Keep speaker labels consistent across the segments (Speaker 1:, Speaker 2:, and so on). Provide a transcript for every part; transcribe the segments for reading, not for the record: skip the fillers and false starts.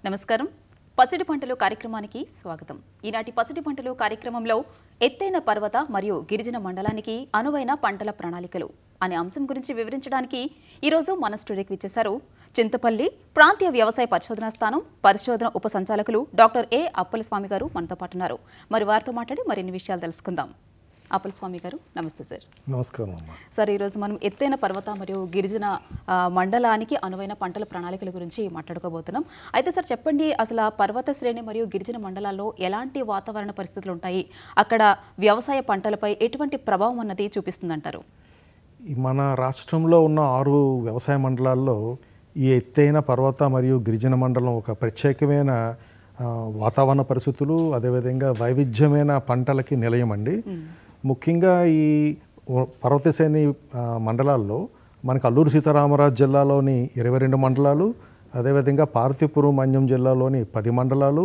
Speaker 1: నమస్కారం. పసిడి పంటలు కార్యక్రమానికి స్వాగతం. ఈనాటి పసిడి పంటలు కార్యక్రమంలో ఎత్తైన పర్వత మరియు గిరిజన మండలానికి అనువైన పంటల ప్రణాళికలు అనే అంశం గురించి వివరించడానికి ఈరోజు మన స్టూడియోకి విచ్చేశారు చింతపల్లి ప్రాంతీయ వ్యవసాయ పరిశోధనా స్థానం పరిశోధన ఉప సంచాలకులు డాక్టర్ ఏ అప్పలస్వామి గారు మనతో పాటు ఉన్నారు. మరి వారితో మాట్లాడి మరిన్ని విషయాలు తెలుసుకుందాం. అప్పలస్వామి గారు నమస్తే సార్.
Speaker 2: నమస్కారం
Speaker 1: సార్. ఈరోజు మనం ఎత్తైన పర్వత మరియు గిరిజన మండలానికి అనువైన పంటల ప్రణాళికల గురించి మాట్లాడుకోబోతున్నాం. అయితే సార్ చెప్పండి, అసలు పర్వత శ్రేణి మరియు గిరిజన మండలాల్లో ఎలాంటి వాతావరణ పరిస్థితులు ఉంటాయి, అక్కడ వ్యవసాయ పంటలపై ఎటువంటి ప్రభావం అన్నది చూపిస్తుందంటారు?
Speaker 2: మన రాష్ట్రంలో ఉన్న 6 వ్యవసాయ మండలాల్లో ఈ ఎత్తైన పర్వత మరియు గిరిజన మండలం ఒక ప్రత్యేకమైన వాతావరణ పరిస్థితులు, అదేవిధంగా వైవిధ్యమైన పంటలకి నిలయం అండి. ముఖ్యంగా ఈ పర్వతశ్రేణి మండలాల్లో మనకు అల్లూరు సీతారామరాజు జిల్లాలోని 22 మండలాలు, అదేవిధంగా పార్వతీపురం మన్యం జిల్లాలోని 10 మండలాలు,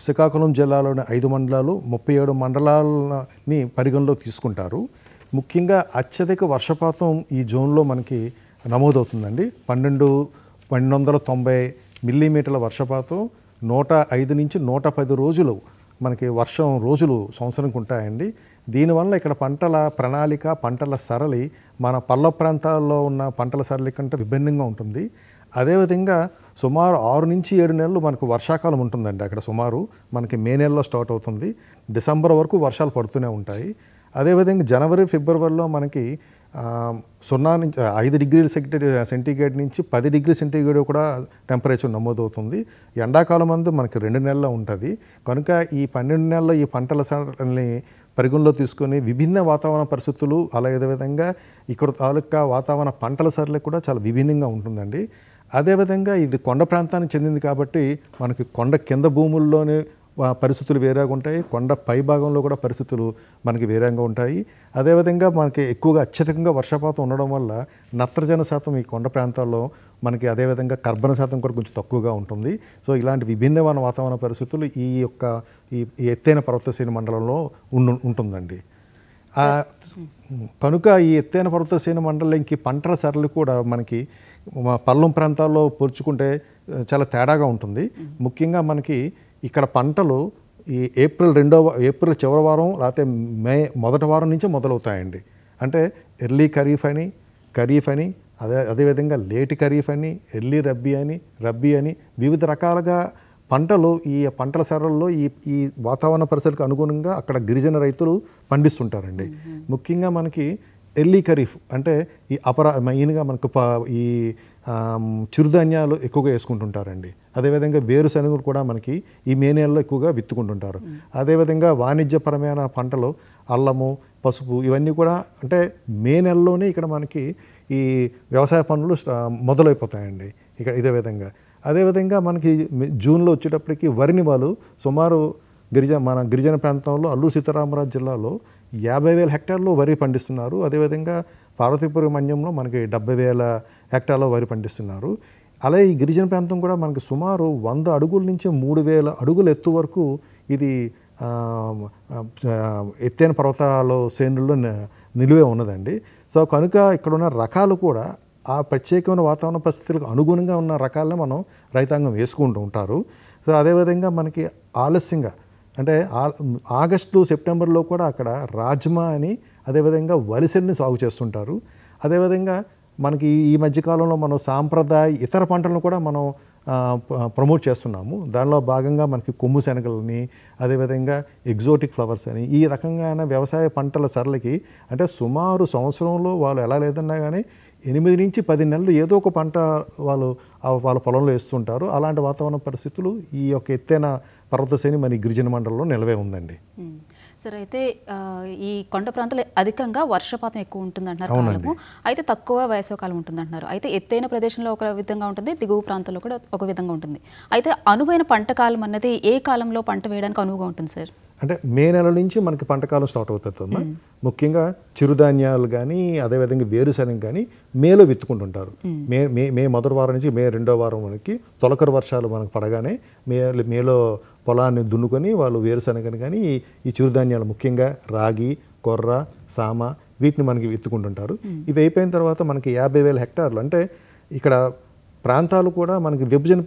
Speaker 2: శ్రీకాకుళం జిల్లాలోని 5 మండలాలు, 37 మండలాలని పరిగణలో తీసుకుంటారు. ముఖ్యంగా అత్యధిక వర్షపాతం ఈ జోన్లో మనకి నమోదవుతుందండి. 1290 మిల్లీమీటర్ల వర్షపాతం 105 నుంచి 110 రోజులు మనకి వర్షం రోజులు సంవత్సరంకి ఉంటాయండి. దీనివల్ల ఇక్కడ పంటల ప్రణాళిక, పంటల సరళి మన పల్ల ప్రాంతాల్లో ఉన్న పంటల సరళి కంటే విభిన్నంగా ఉంటుంది. అదేవిధంగా సుమారు 6 నుంచి 7 నెలలు మనకు వర్షాకాలం ఉంటుందండి. అక్కడ సుమారు మనకి మే నెలలో స్టార్ట్ అవుతుంది, డిసెంబర్ వరకు వర్షాలు పడుతూనే ఉంటాయి. అదేవిధంగా జనవరి ఫిబ్రవరిలో మనకి 0 నుంచి 5 డిగ్రీల సెంటీగ్రేడ్ నుంచి 10 డిగ్రీ సెంటీగ్రేడ్ కూడా టెంపరేచర్ నమోదవుతుంది. ఎండాకాలం అందు మనకి 2 నెలల ఉంటుంది. కనుక ఈ 12 నెలల ఈ పంటల సరళిని పరిగణలో తీసుకొని విభిన్న వాతావరణ పరిస్థితులు, అదేవిధంగా ఇక్కడ తాలూకా వాతావరణ పంటల సరళి కూడా చాలా విభిన్నంగా ఉంటుందండి. అదేవిధంగా ఇది కొండ ప్రాంతానికి చెందింది కాబట్టి మనకి కొండ కింద భూముల్లోనే పరిస్థితులు వేరేగా ఉంటాయి, కొండ పై భాగంలో కూడా పరిస్థితులు మనకి వేరేగా ఉంటాయి. అదేవిధంగా మనకి ఎక్కువగా అత్యధికంగా వర్షపాతం ఉండడం వల్ల నత్రజని శాతం ఈ కొండ ప్రాంతాల్లో మనకి, అదేవిధంగా కర్బన శాతం కూడా కొంచెం తక్కువగా ఉంటుంది. సో ఇలాంటి విభిన్నమైన వాతావరణ పరిస్థితులు ఈ ఎత్తైన పర్వతశ్రేణి మండలంలో ఉంటుందండి. కనుక ఈ ఎత్తైన పర్వతశ్రేణి మండలంకి పంటల సరళి కూడా మనకి పల్లం ప్రాంతాల్లో పోల్చుకుంటే చాలా తేడాగా ఉంటుంది. ముఖ్యంగా మనకి ఇక్కడ పంటలు ఈ ఏప్రిల్ చివరి వారం లేకపోతే మే మొదటి వారం నుంచి మొదలవుతాయండి. అంటే ఎర్లీ ఖరీఫ్ అని అదేవిధంగా లేట్ ఖరీఫ్ అని, ఎర్లీ రబ్బీ అని వివిధ రకాలుగా పంటలు ఈ పంటల సరళిలో ఈ వాతావరణ పరిస్థితులకు అనుగుణంగా అక్కడ గిరిజన రైతులు పండిస్తుంటారండి. ముఖ్యంగా మనకి ఎర్లీ ఖరీఫ్ అంటే ఈ మెయిన్గా మనకు ఈ చిరుధాన్యాలు ఎక్కువగా వేసుకుంటుంటారండి. అదేవిధంగా వేరుశనగలు కూడా మనకి ఈ మే నెలలో ఎక్కువగా విత్తుకుంటుంటారు. అదేవిధంగా వాణిజ్యపరమైన పంటలు అల్లము, పసుపు ఇవన్నీ కూడా అంటే మే నెలలోనే ఇక్కడ మనకి ఈ వ్యవసాయ పనులు మొదలైపోతాయండి ఇక్కడ ఇదే విధంగా. అదేవిధంగా మనకి జూన్లో వచ్చేటప్పటికి వరిని వాళ్ళు సుమారు మన గిరిజన ప్రాంతంలో అల్లూరు సీతారామరాజు జిల్లాలో 50,000 హెక్టార్లు వరి పండిస్తున్నారు. అదేవిధంగా పార్వతీపురం మన్యంలో మనకి 70,000 హెక్టార్లో వరి పండిస్తున్నారు. అలాగే ఈ గిరిజన ప్రాంతం కూడా మనకి సుమారు 100 అడుగుల నుంచి 3,000 అడుగుల ఎత్తు వరకు ఇది ఎత్తైన పర్వతాల శ్రేణుల్లో నిలువే ఉన్నదండి. సో కనుక ఇక్కడ ఉన్న రకాలు కూడా ఆ ప్రత్యేకమైన వాతావరణ పరిస్థితులకు అనుగుణంగా ఉన్న రకాలను మనం రైతాంగం వేసుకుంటూ ఉంటారు. సో అదేవిధంగా మనకి ఆలస్యంగా అంటే ఆగస్టు సెప్టెంబర్లో కూడా అక్కడ రాజ్మా అని, అదేవిధంగా వరిసెల్ని సాగు చేస్తుంటారు. అదేవిధంగా మనకి ఈ మధ్యకాలంలో మనం సాంప్రదాయ ఇతర పంటలను కూడా మనం ప్రమోట్ చేస్తున్నాము. దానిలో భాగంగా మనకి కొమ్ము శనగలని, అదేవిధంగా ఎగ్జోటిక్ ఫ్లవర్స్ అని ఈ రకంగా వ్యవసాయ పంటల సరళికి అంటే సుమారు సంవత్సరంలో వాళ్ళు ఎలా లేదన్నా కానీ 8 నుంచి 10 నెలలు ఏదో ఒక పంట వాళ్ళ పొలంలో వేస్తుంటారు. అలాంటి వాతావరణ పరిస్థితులు ఈ యొక్క ఎత్తైన పర్వతశ్రేణి మన గిరిజన మండలంలో నిలవే ఉందండి.
Speaker 1: సరే, అయితే ఈ కొండ ప్రాంతాలు అధికంగా వర్షపాతం ఎక్కువ ఉంటుందంటున్నారు, అయితే తక్కువ వేసవకాలం ఉంటుందంటున్నారు. అయితే ఎత్తైన ప్రదేశంలో ఒక విధంగా ఉంటుంది, దిగువ ప్రాంతంలో కూడా ఒక విధంగా ఉంటుంది. అయితే అనువైన పంట కాలం అన్నది ఏ కాలంలో పంట వేయడానికి అనువుగా ఉంటుంది సార్?
Speaker 2: అంటే మే నెల నుంచి మనకి పంటకాలం స్టార్ట్ అవుతుంది. ముఖ్యంగా చిరుధాన్యాలు కానీ, అదేవిధంగా వేరుశనగ కానీ మేలో విత్తుకుంటుంటారు. మే మొదటి వారం నుంచి మే 2వ వారం వరకు తొలకరి వర్షాలు మనకు పడగానే మేలో పొలాన్ని దున్నుకొని వాళ్ళు వేరుశనగని కానీ ఈ చిరుధాన్యాలు ముఖ్యంగా రాగి, కొర్ర, సామ వీటిని మనకి విత్తుకుంటుంటారు. ఇవి అయిపోయిన తర్వాత మనకి 50,000 హెక్టార్లు అంటే ఇక్కడ ప్రాంతాలు కూడా మనకి విభజన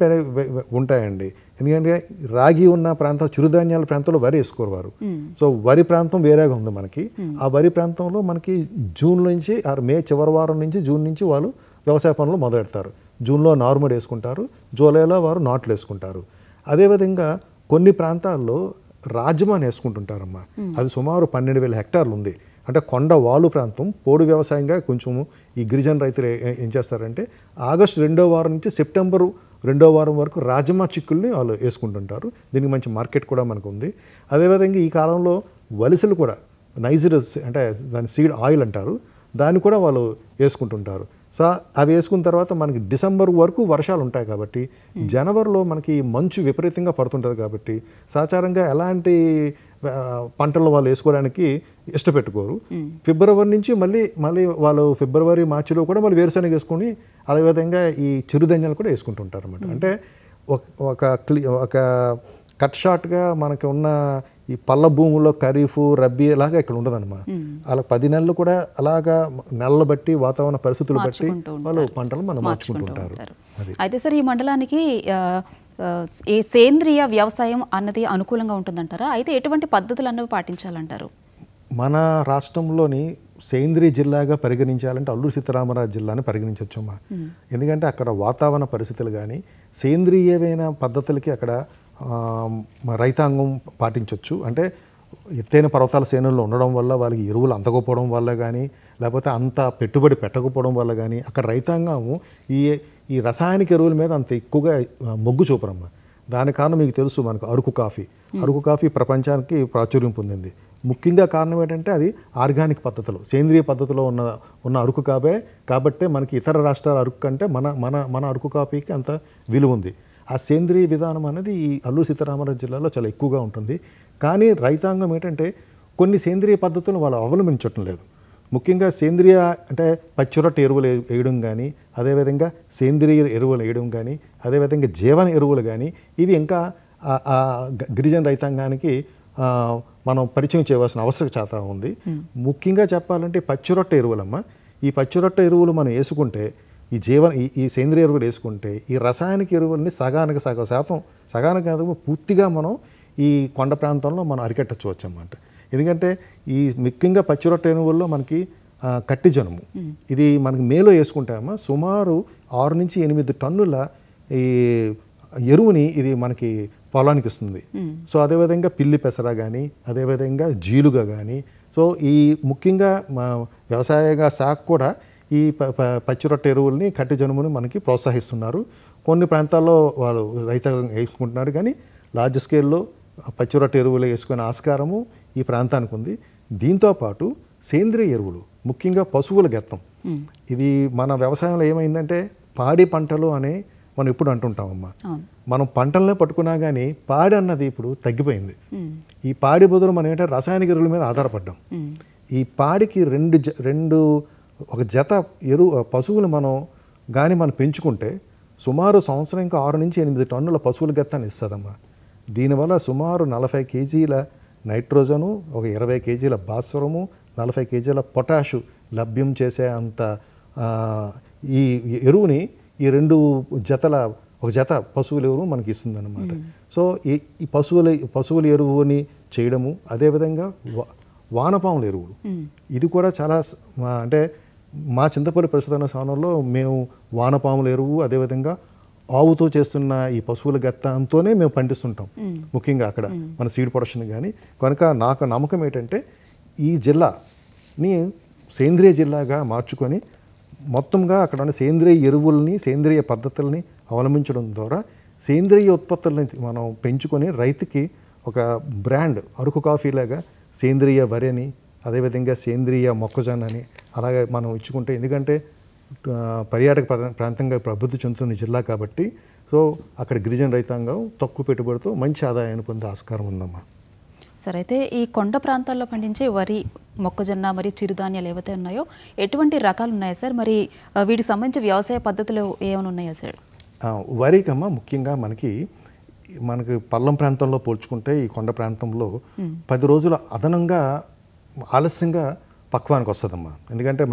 Speaker 2: ఉంటాయండి. ఎందుకంటే రాగి ఉన్న ప్రాంతం, చిరుధాన్యాల ప్రాంతంలో వరి వేసుకోరు. సో వరి ప్రాంతం వేరేగా ఉంది మనకి. ఆ వరి ప్రాంతంలో మనకి జూన్ నుంచి మే చివరి వారం నుంచి జూన్ నుంచి వాళ్ళు వ్యవసాయ పనులు మొదలెడతారు. జూన్లో నారుమడి వేసుకుంటారు, జూలైలో వారు నాట్లు వేసుకుంటారు. అదేవిధంగా కొన్ని ప్రాంతాల్లో రాజమాని వేసుకుంటుంటారమ్మా. అది సుమారు 12,000 హెక్టార్లు ఉంది. అంటే కొండ వాలు ప్రాంతం, పోడు వ్యవసాయంగా కొంచెము ఈ గిరిజన రైతులు ఏం చేస్తారంటే ఆగస్టు 2వ వారం నుంచి సెప్టెంబర్ 2వ వారం వరకు రాజమా చిక్కుల్ని వాళ్ళు వేసుకుంటుంటారు. దీనికి మంచి మార్కెట్ కూడా మనకు ఉంది. అదేవిధంగా ఈ కాలంలో వలసలు కూడా నైజర్ అంటే దాని సీడ్ ఆయిల్ అంటారు, దాన్ని కూడా వాళ్ళు వేసుకుంటుంటారు. సో అవి వేసుకున్న తర్వాత మనకి డిసెంబర్ వరకు వర్షాలు ఉంటాయి కాబట్టి జనవరిలో మనకి మంచు విపరీతంగా పడుతుంటుంది కాబట్టి సాధారణంగా ఎలాంటి పంటలు వాళ్ళు వేసుకోవడానికి ఇష్టపెట్టుకోరు. ఫిబ్రవరి నుంచి మళ్ళీ వాళ్ళు ఫిబ్రవరి మార్చిలో కూడా మళ్ళీ వేరుశనగ వేసుకొని అదేవిధంగా ఈ చిరుధాన్యాలు కూడా వేసుకుంటుంటారు అన్నమాట. అంటే ఒక కట్ షార్ట్గా మనకి ఉన్న ఈ పల్ల భూముల్లో ఖరీఫ్ రబ్బీ ఇలాగా ఇక్కడ ఉండదన్నమాట. అలా 10 నెలలు కూడా అలాగా నెలలు బట్టి వాతావరణ పరిస్థితులు బట్టి వాళ్ళు పంటలు మనం మార్చుకుంటుంటారు.
Speaker 1: అయితే సార్ ఈ మండలానికి ఈ సేంద్రియ వ్యవసాయం అన్నది అనుకూలంగా ఉంటుందంటారా? అయితే ఎటువంటి పద్ధతులు అన్నవి పాటించాలంటారు?
Speaker 2: మన రాష్ట్రంలోని సేంద్రియ జిల్లాగా పరిగణించాలంటే అల్లూరు సీతారామరాజు జిల్లాని పరిగణించవచ్చమ్మా. ఎందుకంటే అక్కడ వాతావరణ పరిస్థితులు కానీ సేంద్రియమైన పద్ధతులకి అక్కడ రైతాంగం పాటించవచ్చు. అంటే ఎత్తైన పర్వతాల శ్రేణుల్లో ఉండడం వల్ల వాళ్ళకి ఎరువులు అందకపోవడం వల్ల కానీ లేకపోతే అంత పెట్టుబడి పెట్టకపోవడం వల్ల కానీ అక్కడ రైతాంగం ఈ రసాయనిక ఎరువుల మీద అంత ఎక్కువగా మొగ్గు చూపరమ్మా. దాని కారణం మీకు తెలుసు, మనకు అరకు కాఫీ ప్రపంచానికి ప్రాచుర్యం పొందింది. ముఖ్యంగా కారణం ఏంటంటే అది ఆర్గానిక్ పద్ధతిలో సేంద్రియ పద్ధతిలో ఉన్న అరకు కాబట్టే మనకి ఇతర రాష్ట్రాల అరకు కంటే మన అరకు కాఫీకి అంత విలువ ఉంది. ఆ సేంద్రియ విధానం అనేది ఈ అల్లూరు సీతారామరాజు జిల్లాలో చాలా ఎక్కువగా ఉంటుంది. కానీ రైతాంగం ఏంటంటే కొన్ని సేంద్రియ పద్ధతులను వాళ్ళు అవలంబించటం లేదు. ముఖ్యంగా సేంద్రియ అంటే పచ్చిరొట్ట ఎరువులు వేయడం కానీ, అదేవిధంగా సేంద్రియ ఎరువులు వేయడం కానీ, అదేవిధంగా జీవన ఎరువులు కానీ ఇవి ఇంకా గిరిజన రైతాంగానికి మనం పరిచయం చేయవలసిన ఆవశ్యకత ఉంది. ముఖ్యంగా చెప్పాలంటే పచ్చిరొట్ట ఎరువులమ్మ. ఈ పచ్చిరొట్ట ఎరువులు మనం వేసుకుంటే ఈ సేంద్రియ ఎరువులు వేసుకుంటే ఈ రసాయనిక ఎరువుల్ని సగానికి కాదు పూర్తిగా మనం ఈ కొండ ప్రాంతంలో మనం అరికట్టచ్చు అన్నమాట. ఎందుకంటే ఈ ముఖ్యంగా పచ్చిరొట్ట ఎరువుల్లో మనకి కట్టి జనుము ఇది మనకి మేలో వేసుకుంటామా సుమారు 6 నుంచి 8 టన్నుల ఈ ఎరువుని ఇది మనకి పొలానికి ఇస్తుంది. సో అదేవిధంగా పిల్లి పెసర కానీ, అదేవిధంగా జీలుగా కానీ, సో ఈ ముఖ్యంగా వ్యవసాయ శాఖ కూడా ఈ పచ్చిరొట్ట ఎరువుల్ని కట్టి జనుముని మనకి ప్రోత్సహిస్తున్నారు. కొన్ని ప్రాంతాల్లో వాళ్ళు రైతాంగం వేసుకుంటున్నారు, కానీ లార్జ్ స్కేల్లో పచ్చిరొట్ట ఎరువులు వేసుకునే ఆస్కారము ఈ ప్రాంతానికి ఉంది. దీంతోపాటు సేంద్రియ ఎరువులు ముఖ్యంగా పశువుల గెత్తం, ఇది మన వ్యవసాయంలో ఏమైందంటే పాడి పంటలు అని మనం ఎప్పుడు అంటుంటామమ్మా. మనం పంటలనే పట్టుకున్నా కానీ పాడి అన్నది ఇప్పుడు తగ్గిపోయింది. ఈ పాడి బదులు మనం ఏంటంటే రసాయనిక ఎరువుల మీద ఆధారపడ్డాం. ఈ పాడికి ఒక జత పశువులు మనం పెంచుకుంటే సుమారు సంవత్సరానికి 6 నుంచి 8 టన్నుల పశువుల గెత్తాన్ని ఇస్తుందమ్మా. దీనివల్ల సుమారు 40 కేజీల నైట్రోజను, ఒక 20 కేజీల భాస్వరము, 40 కేజీల పొటాషు లభ్యం చేసే అంత ఈ ఎరువుని ఈ 2 ఒక జత పశువుల ఎరువు మనకి ఇస్తుందన్నమాట. సో ఈ పశువుల ఎరువుని చేయడము, అదేవిధంగా వానపాముల ఎరువులు ఇది కూడా చాలా అంటే మా చింతపల్లి పరిశోధన స్థానంలో మేము వానపాముల ఎరువు, అదేవిధంగా ఆవుతో చేస్తున్న ఈ పశువుల గత్తంతోనే మేము పండిస్తుంటాం ముఖ్యంగా అక్కడ మన సీడ్ ప్రొడక్షన్ కానీ. కనుక నాకు నమ్మకం ఏంటంటే ఈ జిల్లాని సేంద్రియ జిల్లాగా మార్చుకొని మొత్తంగా అక్కడ ఉన్న సేంద్రియ ఎరువుల్ని, సేంద్రియ పద్ధతుల్ని అవలంబించడం ద్వారా సేంద్రియ ఉత్పత్తులని మనం పెంచుకొని రైతుకి ఒక బ్రాండ్ అరకు కాఫీ లాగా సేంద్రియ వరి అని, అదేవిధంగా సేంద్రియ మొక్కజొన్నని అలాగే మనం ఇచ్చుకుంటే, ఎందుకంటే పర్యాటక ప్రాంతంగా అభివృద్ధి చెందుతున్న జిల్లా కాబట్టి సో అక్కడ గిరిజన రైతాంగం తక్కువ పెట్టుబడితో మంచి ఆదాయాన్ని పొందే ఆస్కారం ఉందమ్మా.
Speaker 1: సరే, అయితే ఈ కొండ ప్రాంతాల్లో పండించే వరి, మొక్కజొన్న మరియు చిరుధాన్యాలు ఏవైతే ఉన్నాయో ఎటువంటి రకాలు ఉన్నాయా సార్? మరి వీటికి సంబంధించి వ్యవసాయ పద్ధతులు ఏమైనా ఉన్నాయా సార్?
Speaker 2: వరికమ్మ ముఖ్యంగా మనకి పల్లం ప్రాంతంలో పోల్చుకుంటే ఈ కొండ ప్రాంతంలో 10 రోజుల అదనంగా ఆలస్యంగా పక్వానికి వస్తుందమ్మా. ఎందుకంటే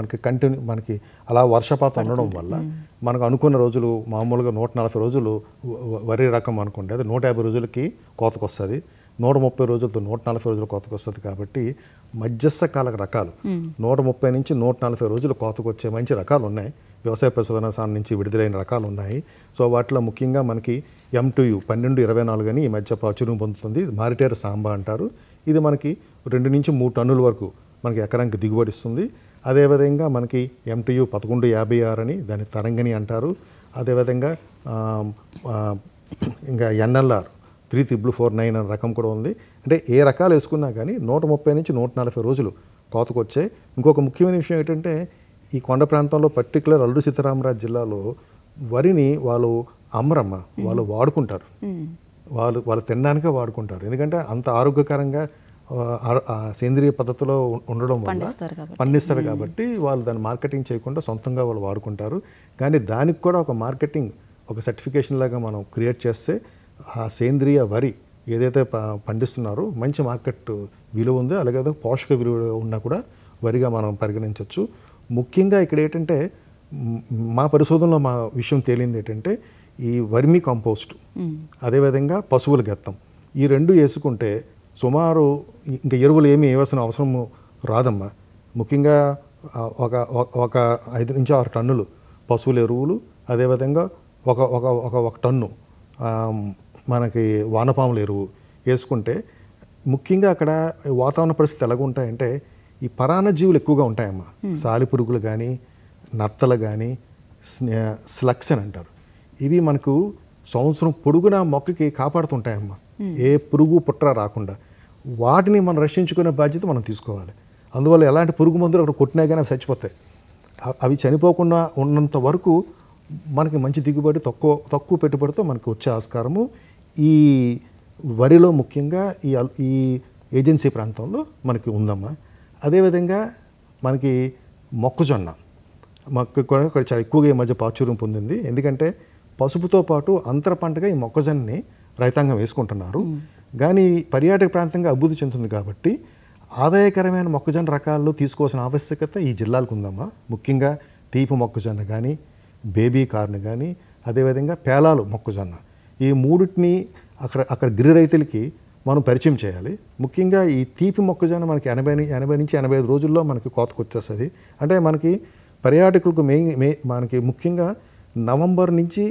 Speaker 2: మనకి అలా వర్షపాతం ఉండడం వల్ల మనకు అనుకున్న రోజులు మామూలుగా 140 రోజులు వరి రకం అనుకోండి, అది 150 రోజులకి కోతకు వస్తుంది. 130 రోజులతో 140 రోజులు కోతకు వస్తుంది. కాబట్టి మధ్యస్థ కాల రకాలు 130 నుంచి 140 రోజులు కోతకు వచ్చే మంచి రకాలు ఉన్నాయి. వ్యవసాయ పరిశోధన సంస్థ నుంచి విడుదలైన రకాలు ఉన్నాయి. సో వాటిలో ముఖ్యంగా మనకి M2U 1224 అని ఈ మధ్య ప్రాచుర్యం పొందుతుంది. మారిటేర సాంబా అంటారు. ఇది మనకి 2 నుంచి 3 టన్నుల వరకు మనకి ఎకరానికి దిగుబడి ఇస్తుంది. అదేవిధంగా మనకి M2U 1156 అని దాన్ని తరంగిణి అంటారు. అదేవిధంగా ఇంకా NLR 34449 అనే రకం కూడా ఉంది. అంటే ఏ రకాలు వేసుకున్నా కానీ 130 నుంచి 140 రోజులు కోతకు వచ్చాయి. ఇంకొక ముఖ్యమైన విషయం ఏంటంటే ఈ కొండ ప్రాంతంలో పర్టికులర్ అల్లూరి సీతారామరాజు జిల్లాలో వరిని వాళ్ళు అమ్మరమ్మ, వాళ్ళు వాడుకుంటారు. వాళ్ళు తినడానికే వాడుకుంటారు. ఎందుకంటే అంత ఆరోగ్యకరంగా సేంద్రియ పద్ధతిలో ఉండడం వల్ల పండిస్తారు కాబట్టి వాళ్ళు దాన్ని మార్కెటింగ్ చేయకుండా సొంతంగా వాళ్ళు వాడుకుంటారు. కానీ దానికి కూడా ఒక మార్కెటింగ్, ఒక సర్టిఫికేషన్ లాగా మనం క్రియేట్ చేస్తే ఆ సేంద్రియ వరి ఏదైతే పండిస్తున్నారో మంచి మార్కెట్ విలువ ఉందో, అలాగే పోషక విలువ ఉన్నా కూడా వరిగా మనం పరిగణించవచ్చు. ముఖ్యంగా ఇక్కడ ఏంటంటే మా పరిశోధనలో మా విషయం తేలింది ఏంటంటే ఈ వర్మీ కంపోస్ట్, అదేవిధంగా పశువుల గెత్తం, ఈ 2 వేసుకుంటే సుమారు ఇంకా ఎరువులు ఏమీ వేయాల్సిన అవసరం రాదమ్మా. ముఖ్యంగా ఒక 5 నుంచి 6 టన్నులు పశువుల ఎరువులు, అదేవిధంగా ఒక టన్ను మనకి వానపాముల ఎరువు వేసుకుంటే ముఖ్యంగా అక్కడ వాతావరణ పరిస్థితి ఎలాగ ఉంటాయంటే ఈ పరాన్నజీవులు ఎక్కువగా ఉంటాయమ్మా. సాలిపురుగులు కానీ, నత్తలు కానీ, స్లగ్స్ అని అంటారు. ఇవి మనకు సంవత్సరం పొడుగునా మొక్కకి కాపాడుతుంటాయమ్మా, ఏ పురుగు పుట్ర రాకుండా. వాటిని మనం రక్షించుకునే బాధ్యత మనం తీసుకోవాలి. అందువల్ల ఎలాంటి పురుగు మందులు అక్కడ కొట్టినా కానీ అవి చచ్చిపోతాయి. అవి చనిపోకుండా ఉన్నంత వరకు మనకి మంచి దిగుబడి తక్కువ పెట్టుబడితో మనకు వచ్చే ఆస్కారము ఈ వరిలో ముఖ్యంగా ఈ ఏజెన్సీ ప్రాంతంలో మనకి ఉందమ్మా. అదేవిధంగా మనకి మొక్కజొన్న కూడా చాలా ఎక్కువగా ఈ మధ్య ప్రాచుర్యం పొందింది. ఎందుకంటే పసుపుతో పాటు అంతర పంటగా ఈ మొక్కజొన్నని రైతాంగం వేసుకుంటున్నారు. కానీ పర్యాటక ప్రాంతంగా అభివృద్ధి చెందుతుంది కాబట్టి ఆదాయకరమైన మొక్కజొన్న రకాలు తీసుకోవాల్సిన ఆవశ్యకత ఈ జిల్లాలకు ఉందమ్మా. ముఖ్యంగా తీపి మొక్కజొన్న కానీ, బేబీ కార్న్ కానీ, అదేవిధంగా పేలాలు మొక్కజొన్న, ఈ మూడింటిని అక్కడ గిరి రైతులకి మనం పరిచయం చేయాలి. ముఖ్యంగా ఈ తీపి మొక్కజొన్న మనకి 80 నుంచి 85 రోజుల్లో మనకి కోతకు వచ్చేస్తుంది. అంటే మనకి పర్యాటకులకు మనకి ముఖ్యంగా నవంబర్ నుంచి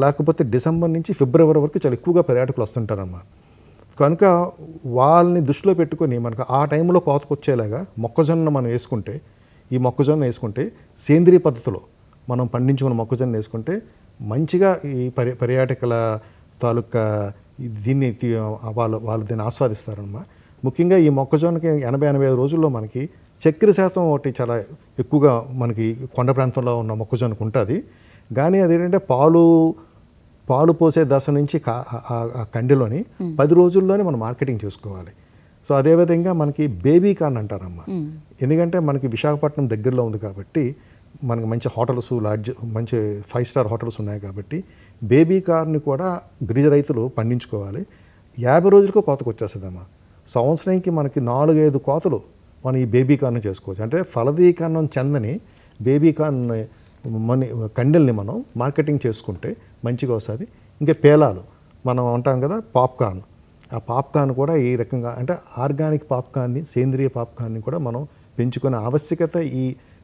Speaker 2: లేకపోతే డిసెంబర్ నుంచి ఫిబ్రవరి వరకు చాలా ఎక్కువగా పర్యాటకులు వస్తుంటారమ్మా. కనుక వాళ్ళని దృష్టిలో పెట్టుకొని మనకు ఆ టైంలో కోతకు వచ్చేలాగా మొక్కజొన్న మనం వేసుకుంటే, ఈ మొక్కజొన్న వేసుకుంటే సేంద్రియ పద్ధతిలో మనం పండించుకున్న మొక్కజొన్న వేసుకుంటే మంచిగా ఈ పర్యాటకుల తాలూకా దీన్ని వాళ్ళు దీన్ని ఆస్వాదిస్తారన్నమా. ముఖ్యంగా ఈ మొక్కజొన్నకి 80-85 రోజుల్లో మనకి చక్కెర శాతం ఒకటి చాలా ఎక్కువగా మనకి కొండ ప్రాంతంలో ఉన్న మొక్కజొన్నకు ఉంటుంది. కానీ అదేంటంటే పాలు పోసే దశ నుంచి ఆ కండిలోని 10 రోజుల్లోనే మనం మార్కెటింగ్ చేసుకోవాలి. సో అదేవిధంగా మనకి బేబీ కార్న్ అంటారమ్మా. ఎందుకంటే మనకి విశాఖపట్నం దగ్గరలో ఉంది కాబట్టి మనకి మంచి హోటల్స్, మంచి 5 స్టార్ హోటల్స్ ఉన్నాయి కాబట్టి బేబీ కార్న్ని కూడా గిరిజ రైతులు పండించుకోవాలి. 50 రోజులకు కోతకు వచ్చేస్తుందమ్మా. సంవత్సరానికి మనకి 4-5 కోతలు మనం ఈ బేబీ కార్న్ చేసుకోవచ్చు. అంటే ఫలదీకరణం చెందని బేబీ కార్న్ కండెల్ని మనం మార్కెటింగ్ చేసుకుంటే మంచిగా వస్తుంది. ఇంకా పేలాలు మనం అంటాం కదా, పాప్కార్న్, ఆ పాప్కార్న్ కూడా ఈ రకంగా అంటే ఆర్గానిక్ పాప్కార్న్ని, సేంద్రియ పాప్కార్న్ని కూడా మనం పెంచుకునే ఆవశ్యకత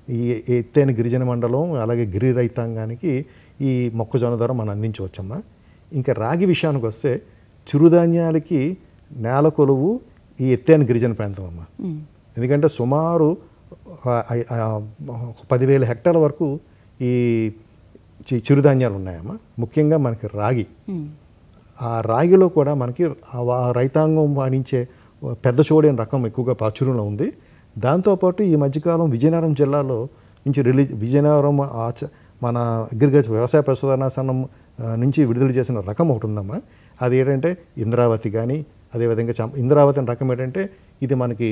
Speaker 2: ఈ ఎత్తైన గిరిజన మండలం అలాగే గిరి రైతాంగానికి ఈ మొక్కజొన్న ద్వారా మనం అందించవచ్చమ్మా. ఇంకా రాగి విషయానికి వస్తే చిరుధాన్యాలకి నేల కొలువు ఈ ఎత్తైన గిరిజన ప్రాంతం అమ్మా. ఎందుకంటే సుమారు 10,000 హెక్టార్ల వరకు ఈ చిరుధాన్యాలు ఉన్నాయమ్మా. ముఖ్యంగా మనకి రాగి, ఆ రాగిలో కూడా మనకి రైతాంగం పండించే పెద్ద చోడైన రకం ఎక్కువగా ప్రాచుర్యంలో ఉంది. దాంతోపాటు ఈ మధ్యకాలం విజయనగరం జిల్లాలో నుంచి విజయనగరం మన అగ్రికల్చర్ వ్యవసాయ పరిశోధనా సంఘం నుంచి విడుదల చేసిన రకం ఒకటి ఉందమ్మా. అది ఏంటంటే ఇంద్రావతి కానీ, అదేవిధంగా ఇంద్రావతి అనే రకం ఏంటంటే ఇది మనకి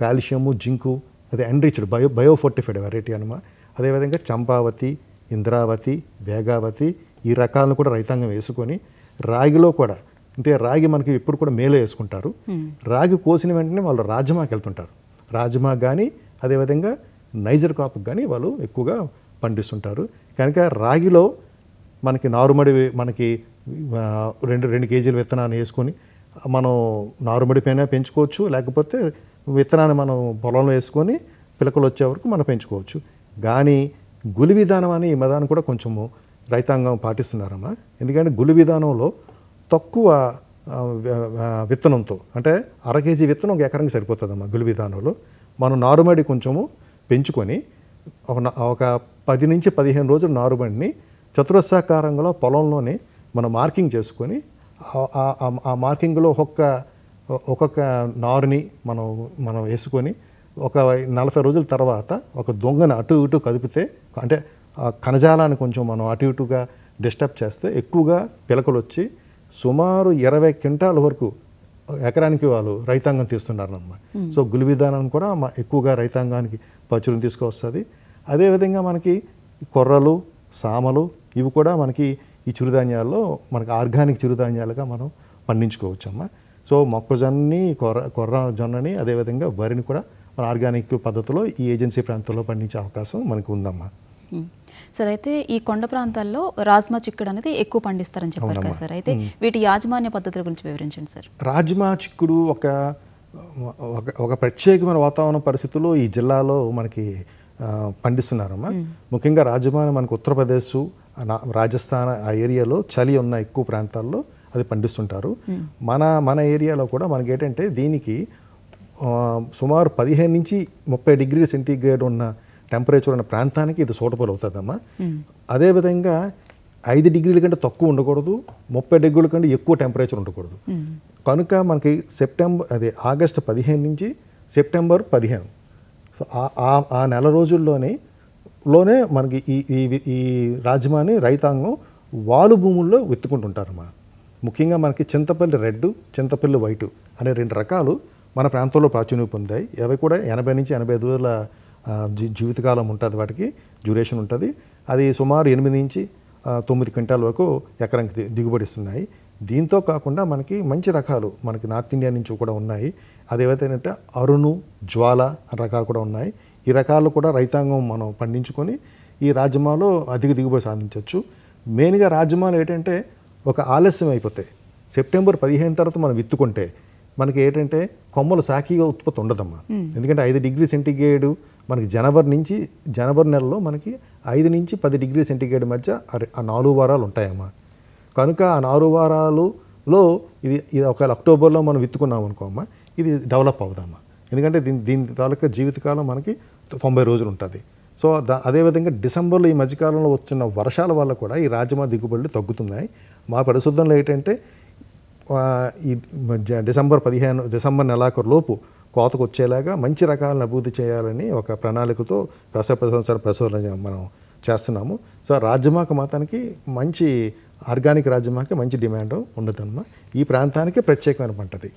Speaker 2: కాల్షియము, జింకు, అదే ఎన్రిచ్డ్ బయోఫోర్టిఫైడ్ వెరైటీ అనమా. అదేవిధంగా చంపావతి, ఇంద్రావతి, వేగావతి ఈ రకాలను కూడా రైతాంగం వేసుకొని రాగిలో కూడా అంటే రాగి మనకి ఎప్పుడు కూడా మేలో వేసుకుంటారు. రాగి కోసిన వెంటనే వాళ్ళు రాజ్మాకి వెళ్తుంటారు. రాజ్మా కానీ అదేవిధంగా నైజర్ క్రాప్ కానీ వాళ్ళు ఎక్కువగా పండిస్తుంటారు. కనుక రాగిలో మనకి నారుమడి మనకి 2 కేజీల విత్తనాన్ని వేసుకొని మనం నారుమడి పైన పెంచుకోవచ్చు, లేకపోతే విత్తనాన్ని మనం పొలంలో వేసుకొని పిలకలు వచ్చే వరకు మనం పెంచుకోవచ్చు. కానీ గులి విధానం అని ఈ విధానం కూడా కొంచెము రైతాంగం పాటిస్తున్నారమ్మా. ఎందుకంటే గులి విధానంలో తక్కువ విత్తనంతో, అంటే 1/2 కేజీ విత్తనం 1 ఎకరానికి సరిపోతుందమ్మా. గులి విధానంలో మనం నారుమడి కొంచెము పెంచుకొని ఒక 10 నుంచి 15 రోజులు నారుమడిని చతురస్రాకారంలో పొలంలోనే మనం మార్కింగ్ చేసుకొని ఆ మార్కింగ్లో ఒక్కొక్క నారుని మనం వేసుకొని ఒక 40 రోజుల తర్వాత ఒక దొంగను అటు ఇటు కదిపితే, అంటే కణజాలాన్ని కొంచెం మనం అటు ఇటుగా డిస్టర్బ్ చేస్తే ఎక్కువగా పిలకలు వచ్చి సుమారు 20 క్వింటాల వరకు ఎకరానికి వాళ్ళు రైతాంగం తీస్తున్నారన్నమాట. సో గులి విధానం కూడా ఎక్కువగా రైతాంగానికి ప్రాచుర్యం తీసుకొస్తుంది. అదేవిధంగా మనకి కొర్రలు, సామలు ఇవి కూడా మనకి ఈ చిరుధాన్యాల్లో మనకి ఆర్గానిక్ చిరుధాన్యాలుగా మనం పండించుకోవచ్చమ్మా. సో మొక్కజొన్నని, కొర్ర జొన్నని, అదేవిధంగా వరిని కూడా మన ఆర్గానిక్ పద్ధతిలో ఈ ఏజెన్సీ ప్రాంతంలో పండించే అవకాశం మనకు ఉందమ్మా.
Speaker 1: సార్, అయితే ఈ కొండ ప్రాంతాల్లో రాజ్మా చిక్కుడు అనేది ఎక్కువ పండిస్తారని చెప్పారు కదా సార్. అయితే వీటి యాజమాన్య పద్ధతుల గురించి వివరించండి సార్.
Speaker 2: రాజ్మా చిక్కుడు ఒక ప్రత్యేకమైన వాతావరణ పరిస్థితుల్లో ఈ జిల్లాలో మనకి పండిస్తున్నారమ్మా. ముఖ్యంగా రాజ్మాని మనకు ఉత్తరప్రదేశ్, రాజస్థాన్ ఆ ఏరియాలో చలి ఉన్న ఎక్కువ ప్రాంతాల్లో అది పండిస్తుంటారు. మన ఏరియాలో కూడా మనకి ఏంటంటే దీనికి సుమారు 15 నుంచి 30 డిగ్రీల సెంటీగ్రేడ్ ఉన్న టెంపరేచర్ ఉన్న ప్రాంతానికి ఇది సూటబుల్ అవుతుందమ్మా. అదేవిధంగా 5 డిగ్రీల కంటే తక్కువ ఉండకూడదు, 30 డిగ్రీల కంటే ఎక్కువ టెంపరేచర్ ఉండకూడదు. కనుక మనకి ఆగస్టు 15 నుంచి సెప్టెంబర్ 15, సో ఆ నెల రోజుల్లోనే మనకి ఈ రాజ్మాని రైతాంగం వాలు భూముల్లో విత్తుకుంటుంటారమ్మా. ముఖ్యంగా మనకి చింతపల్లి రెడ్, చింతపల్లి వైటు అనే 2 రకాలు మన ప్రాంతంలో ప్రాచుర్యం పొందాయి. అవి కూడా 80 నుంచి 85 రోజుల జీవితకాలం ఉంటుంది, వాటికి డ్యూరేషన్ ఉంటుంది. అది సుమారు 8 నుంచి 9 క్వింటాల వరకు ఎకరానికి దిగుబడిస్తున్నాయి. దీంతో కాకుండా మనకి మంచి రకాలు మనకి నార్త్ ఇండియా నుంచి కూడా ఉన్నాయి. అదేవిధంగా అరుణు, జ్వాల రకాలు కూడా ఉన్నాయి. ఈ రకాలు కూడా రైతాంగం మనం పండించుకొని ఈ రాజ్మాలో అధిక దిగుబడి సాధించవచ్చు. మెయిన్గా రాజ్మాలు ఏంటంటే ఒక ఆలస్యం అయిపోతాయి. సెప్టెంబర్ 15 తర్వాత మనం విత్తుకుంటే మనకి ఏంటంటే కొమ్మలు సాకిగా ఉత్పత్తి ఉండదమ్మా. ఎందుకంటే 5 డిగ్రీ సెంటీగ్రేడ్ మనకి జనవరి నెలలో మనకి 5 నుంచి 10 డిగ్రీ సెంటీగ్రేడ్ మధ్య ఆ 4 వారాలు ఉంటాయమ్మా. కనుక ఆ 4 వారాలలో ఇది ఒకవేళ అక్టోబర్లో మనం విత్తుకున్నాం అనుకోమ్మా, ఇది డెవలప్ అవుదమ్మా. ఎందుకంటే దీని తాలూకా జీవితకాలం మనకి 90 రోజులు ఉంటుంది. సో అదేవిధంగా డిసెంబర్లో ఈ మధ్యకాలంలో వచ్చిన వర్షాల వల్ల కూడా ఈ రాజ్మా దిగుబడులు తగ్గుతున్నాయి. మా పరిశుద్ధంలో ఏంటంటే ఈ డిసెంబర్ నెలాఖరు లోపు కోతకు వచ్చేలాగా మంచి రకాలను అభివృద్ధి చేయాలని ఒక ప్రణాళికతో వ్యవసాయ పరిశోధన మనం చేస్తున్నాము. సో రాజ్మాకు మాత్రానికి మంచి ఆర్గానిక్ రాజ్మాకి మంచి డిమాండ్ ఉండదన్నమా. ఈ ప్రాంతానికి ప్రత్యేకమైన పంటది.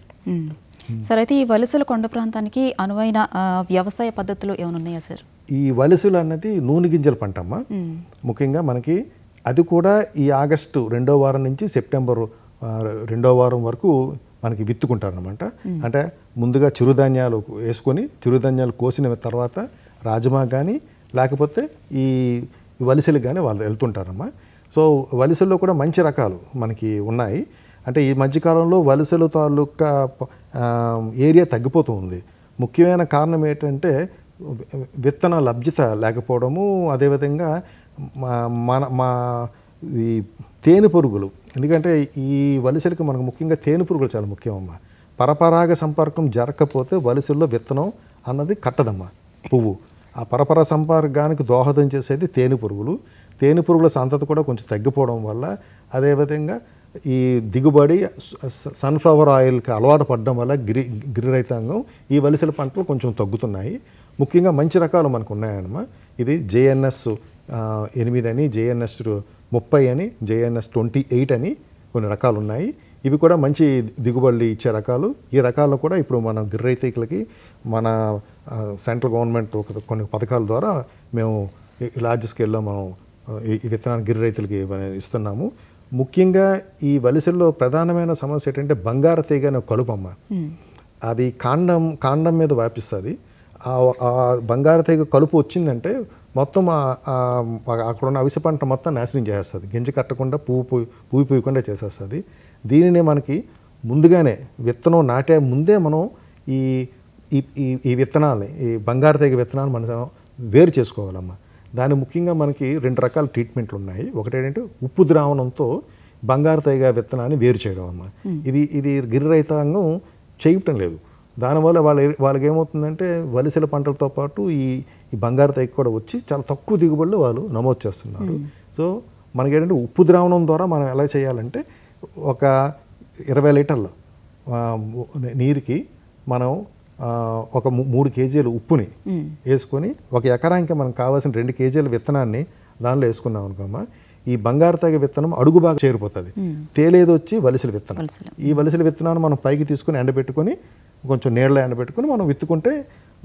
Speaker 1: సార్, అయితే ఈ వలసల కొండ ప్రాంతానికి అనువైన వ్యవసాయ పద్ధతులు ఏమైనా ఉన్నాయా సార్?
Speaker 2: ఈ వలసలు అన్నది నూనె గింజల పంట అమ్మా. ముఖ్యంగా మనకి అది కూడా ఈ ఆగస్టు 2వ వారం నుంచి సెప్టెంబర్ 2వ వారం వరకు మనకి విత్తుకుంటారనమాట. అంటే ముందుగా చిరుధాన్యాలు వేసుకొని చిరుధాన్యాలు కోసిన తర్వాత రాజ్మా కానీ లేకపోతే ఈ వలసలు కానీ వాళ్ళు వెళ్తుంటారమ్మా. సో వలసల్లో కూడా మంచి రకాలు మనకి ఉన్నాయి. అంటే ఈ మధ్యకాలంలో వలసల తాలూకా ఏరియా తగ్గిపోతూ ఉంది. ముఖ్యమైన కారణం ఏంటంటే విత్తన లభ్యత లేకపోవడము, అదేవిధంగా మా ఈ తేనె పురుగులు. ఎందుకంటే ఈ వలసలకి మనకు ముఖ్యంగా తేనె పురుగులు చాలా ముఖ్యమమ్మా. పరపరాగ సంపర్కం జరగకపోతే వలసల్లో విత్తనం అన్నది కట్టదమ్మా, పువ్వు. ఆ పరపర సంపర్కానికి దోహదం చేసేది తేనె పురుగులు. తేనె పురుగుల సంతతి కూడా కొంచెం తగ్గిపోవడం వల్ల, అదేవిధంగా ఈ దిగుబడి సన్ఫ్లవర్ ఆయిల్కి అలవాటు పడడం వల్ల గిరి రైతాంగం ఈ వలసల పంటలు కొంచెం తగ్గుతున్నాయి. ముఖ్యంగా మంచి రకాలు మనకు ఉన్నాయన్నమా. ఇది JNS 8 అని, JNS 30 అని, JNS 28 అని కొన్ని రకాలు ఉన్నాయి. ఇవి కూడా మంచి దిగుబడులు ఇచ్చే రకాలు. ఈ రకాలను కూడా ఇప్పుడు మన గిరి రైతులకి మన సెంట్రల్ గవర్నమెంట్ కొన్ని పథకాల ద్వారా మేము లార్జ్ స్కేల్లో మనం ఈ విత్తనాన్ని గిరి రైతులకి ఇస్తున్నాము. ముఖ్యంగా ఈ వలసల్లో ప్రధానమైన సమస్య ఏంటంటే బంగారు తీగ అనే కలుపమ్మ. అది కాండం మీద వ్యాపిస్తుంది. ఆ బంగారు తీగ కలుపు వచ్చిందంటే మొత్తం అక్కడ ఉన్న అవిసె పంట మొత్తం నాశనం చేసేస్తుంది. గింజ కట్టకుండా పువ్వు పూయకుండా చేసేస్తుంది. దీనినే మనకి ముందుగానే విత్తనం నాటే ముందే మనం ఈ ఈ విత్తనాలని, ఈ బంగారు తీగ విత్తనాలు మనం వేరు చేసుకోవాలమ్మా. దాని ముఖ్యంగా మనకి 2 రకాల ట్రీట్మెంట్లు ఉన్నాయి. ఒకటి ఏంటంటే ఉప్పు ద్రావణంతో బంగారు తీగ విత్తనాన్ని వేరు చేయడం అమ్మా. ఇది గిరి రైతాంగం చేయటం లేదు. దానివల్ల వాళ్ళకి ఏమవుతుందంటే వలసల పంటలతో పాటు ఈ బంగారు తీగ కూడా వచ్చి చాలా తక్కువ దిగుబడులు వాళ్ళు నమోదు చేస్తున్నారు. సో మనకేంటంటే ఉప్పు ద్రావణం ద్వారా మనం ఎలా చేయాలంటే ఒక 20 లీటర్ల నీరుకి మనం ఒక 3 కేజీలు ఉప్పుని వేసుకొని, ఒక ఎకరానికి మనకు కావాల్సిన 2 కేజీల విత్తనాన్ని దానిలో వేసుకున్నాం అనుకోమ్మా, ఈ బంగారు తీగ విత్తనం అడుగు బాగా చేరిపోతుంది. తేలేది వచ్చి వలసల విత్తనం. ఈ వలసల విత్తనాన్ని మనం పైకి తీసుకుని ఎండబెట్టుకొని, కొంచెం నీళ్ళలో ఎండబెట్టుకుని మనం విత్తుకుంటే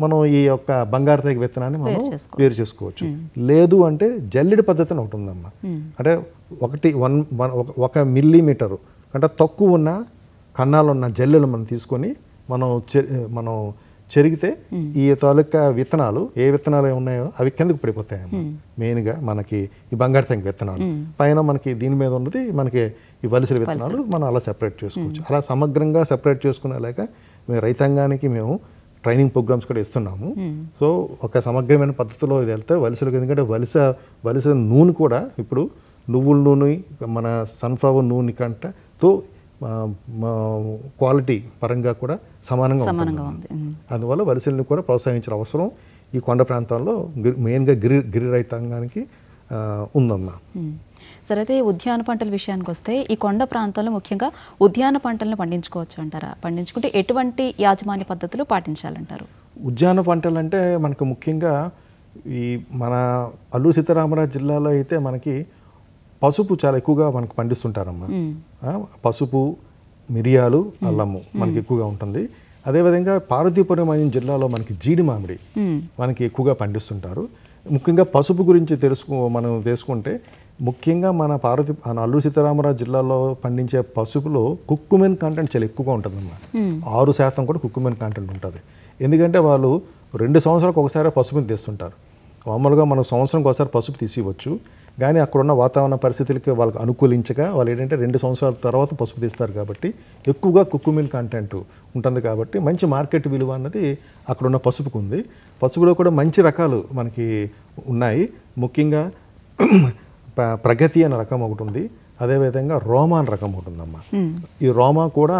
Speaker 2: మనం ఈ యొక్క బంగారు తీగ విత్తనాన్ని మనం వేరు చేసుకోవచ్చు. లేదు అంటే జల్లెడి పద్ధతి అని ఒకటి ఉందమ్మా. అంటే 1 మిల్లీమీటరు అంటే తక్కువ ఉన్న కన్నాలు ఉన్న జల్లెలు మనం తీసుకొని మనం చెరిగితే ఈ తాలూకా విత్తనాలు ఏ విత్తనాలు ఉన్నాయో అవి కిందకు పడిపోతాయమ్మా. మెయిన్గా మనకి ఈ బంగారు తీగ విత్తనాలు పైన మనకి దీని మీద ఉన్నది మనకి ఈ వలసల విత్తనాలు మనం అలా సెపరేట్ చేసుకోవచ్చు. అలా సమగ్రంగా సెపరేట్ చేసుకునేలాగా మేము రైతాంగానికి మేము ట్రైనింగ్ ప్రోగ్రామ్స్ కూడా ఇస్తున్నాము. సో ఒక సమగ్రమైన పద్ధతిలో ఇది వెళ్తే వలసలకు, ఎందుకంటే వలస నూనె కూడా ఇప్పుడు నువ్వుల నూనె మన సన్ఫ్లవర్ నూనె కంటతో క్వాలిటీ పరంగా కూడా సమానంగా ఉంది. అందువల్ల వలసల్ని కూడా ప్రోత్సహించిన అవసరం ఈ కొండ ప్రాంతాల్లో మెయిన్గా గిరి రైతాంగానికి ఉందమ్మా.
Speaker 1: సరే, అయితే ఉద్యాన పంటల విషయానికి వస్తే ఈ కొండ ప్రాంతాల్లో ముఖ్యంగా ఉద్యాన పంటలను పండించుకోవచ్చు అంటారా? పండించుకుంటే ఎటువంటి యాజమాన్య పద్ధతులు పాటించాలంటారు?
Speaker 2: ఉద్యాన పంటలు అంటే మనకు ముఖ్యంగా ఈ మన అల్లూరి సీతారామరాజు జిల్లాలో అయితే మనకి పసుపు చాలా ఎక్కువగా మనకు పండిస్తుంటారమ్మా. పసుపు, మిరియాలు, అల్లము మనకి ఎక్కువగా ఉంటుంది. అదేవిధంగా పార్వతీపురం జిల్లాలో మనకి జీడి మామిడి మనకి ఎక్కువగా పండిస్తుంటారు. ముఖ్యంగా పసుపు గురించి మనం తెలుసుకుంటే ముఖ్యంగా మన అల్లూరి సీతారామరాజు జిల్లాలో పండించే పసుపులో కుక్కుమెన్ కంటెంట్ చాలా ఎక్కువగా ఉంటుందమ్మా. 6% కూడా కుక్కుమెన్ కంటెంట్ ఉంటుంది. ఎందుకంటే వాళ్ళు 2 సంవత్సరాలకు ఒకసారి పసుపుని తీస్తుంటారు. మామూలుగా మనం సంవత్సరానికి ఒకసారి పసుపు తీసివచ్చు, కానీ అక్కడున్న వాతావరణ పరిస్థితులకి వాళ్ళకి అనుకూలించగా వాళ్ళు ఏంటంటే 2 సంవత్సరాల తర్వాత పసుపు తీస్తారు. కాబట్టి ఎక్కువగా కుక్కుమిన్ కంటెంట్ ఉంటుంది. కాబట్టి మంచి మార్కెట్ విలువ అన్నది అక్కడున్న పసుపుకు ఉంది. పసుపులో కూడా మంచి రకాలు మనకి ఉన్నాయి. ముఖ్యంగా ప్రగతి అనే రకం ఒకటి ఉంది. అదేవిధంగా రోమా అనే రకం ఒకటి ఉందమ్మా. ఈ రోమా కూడా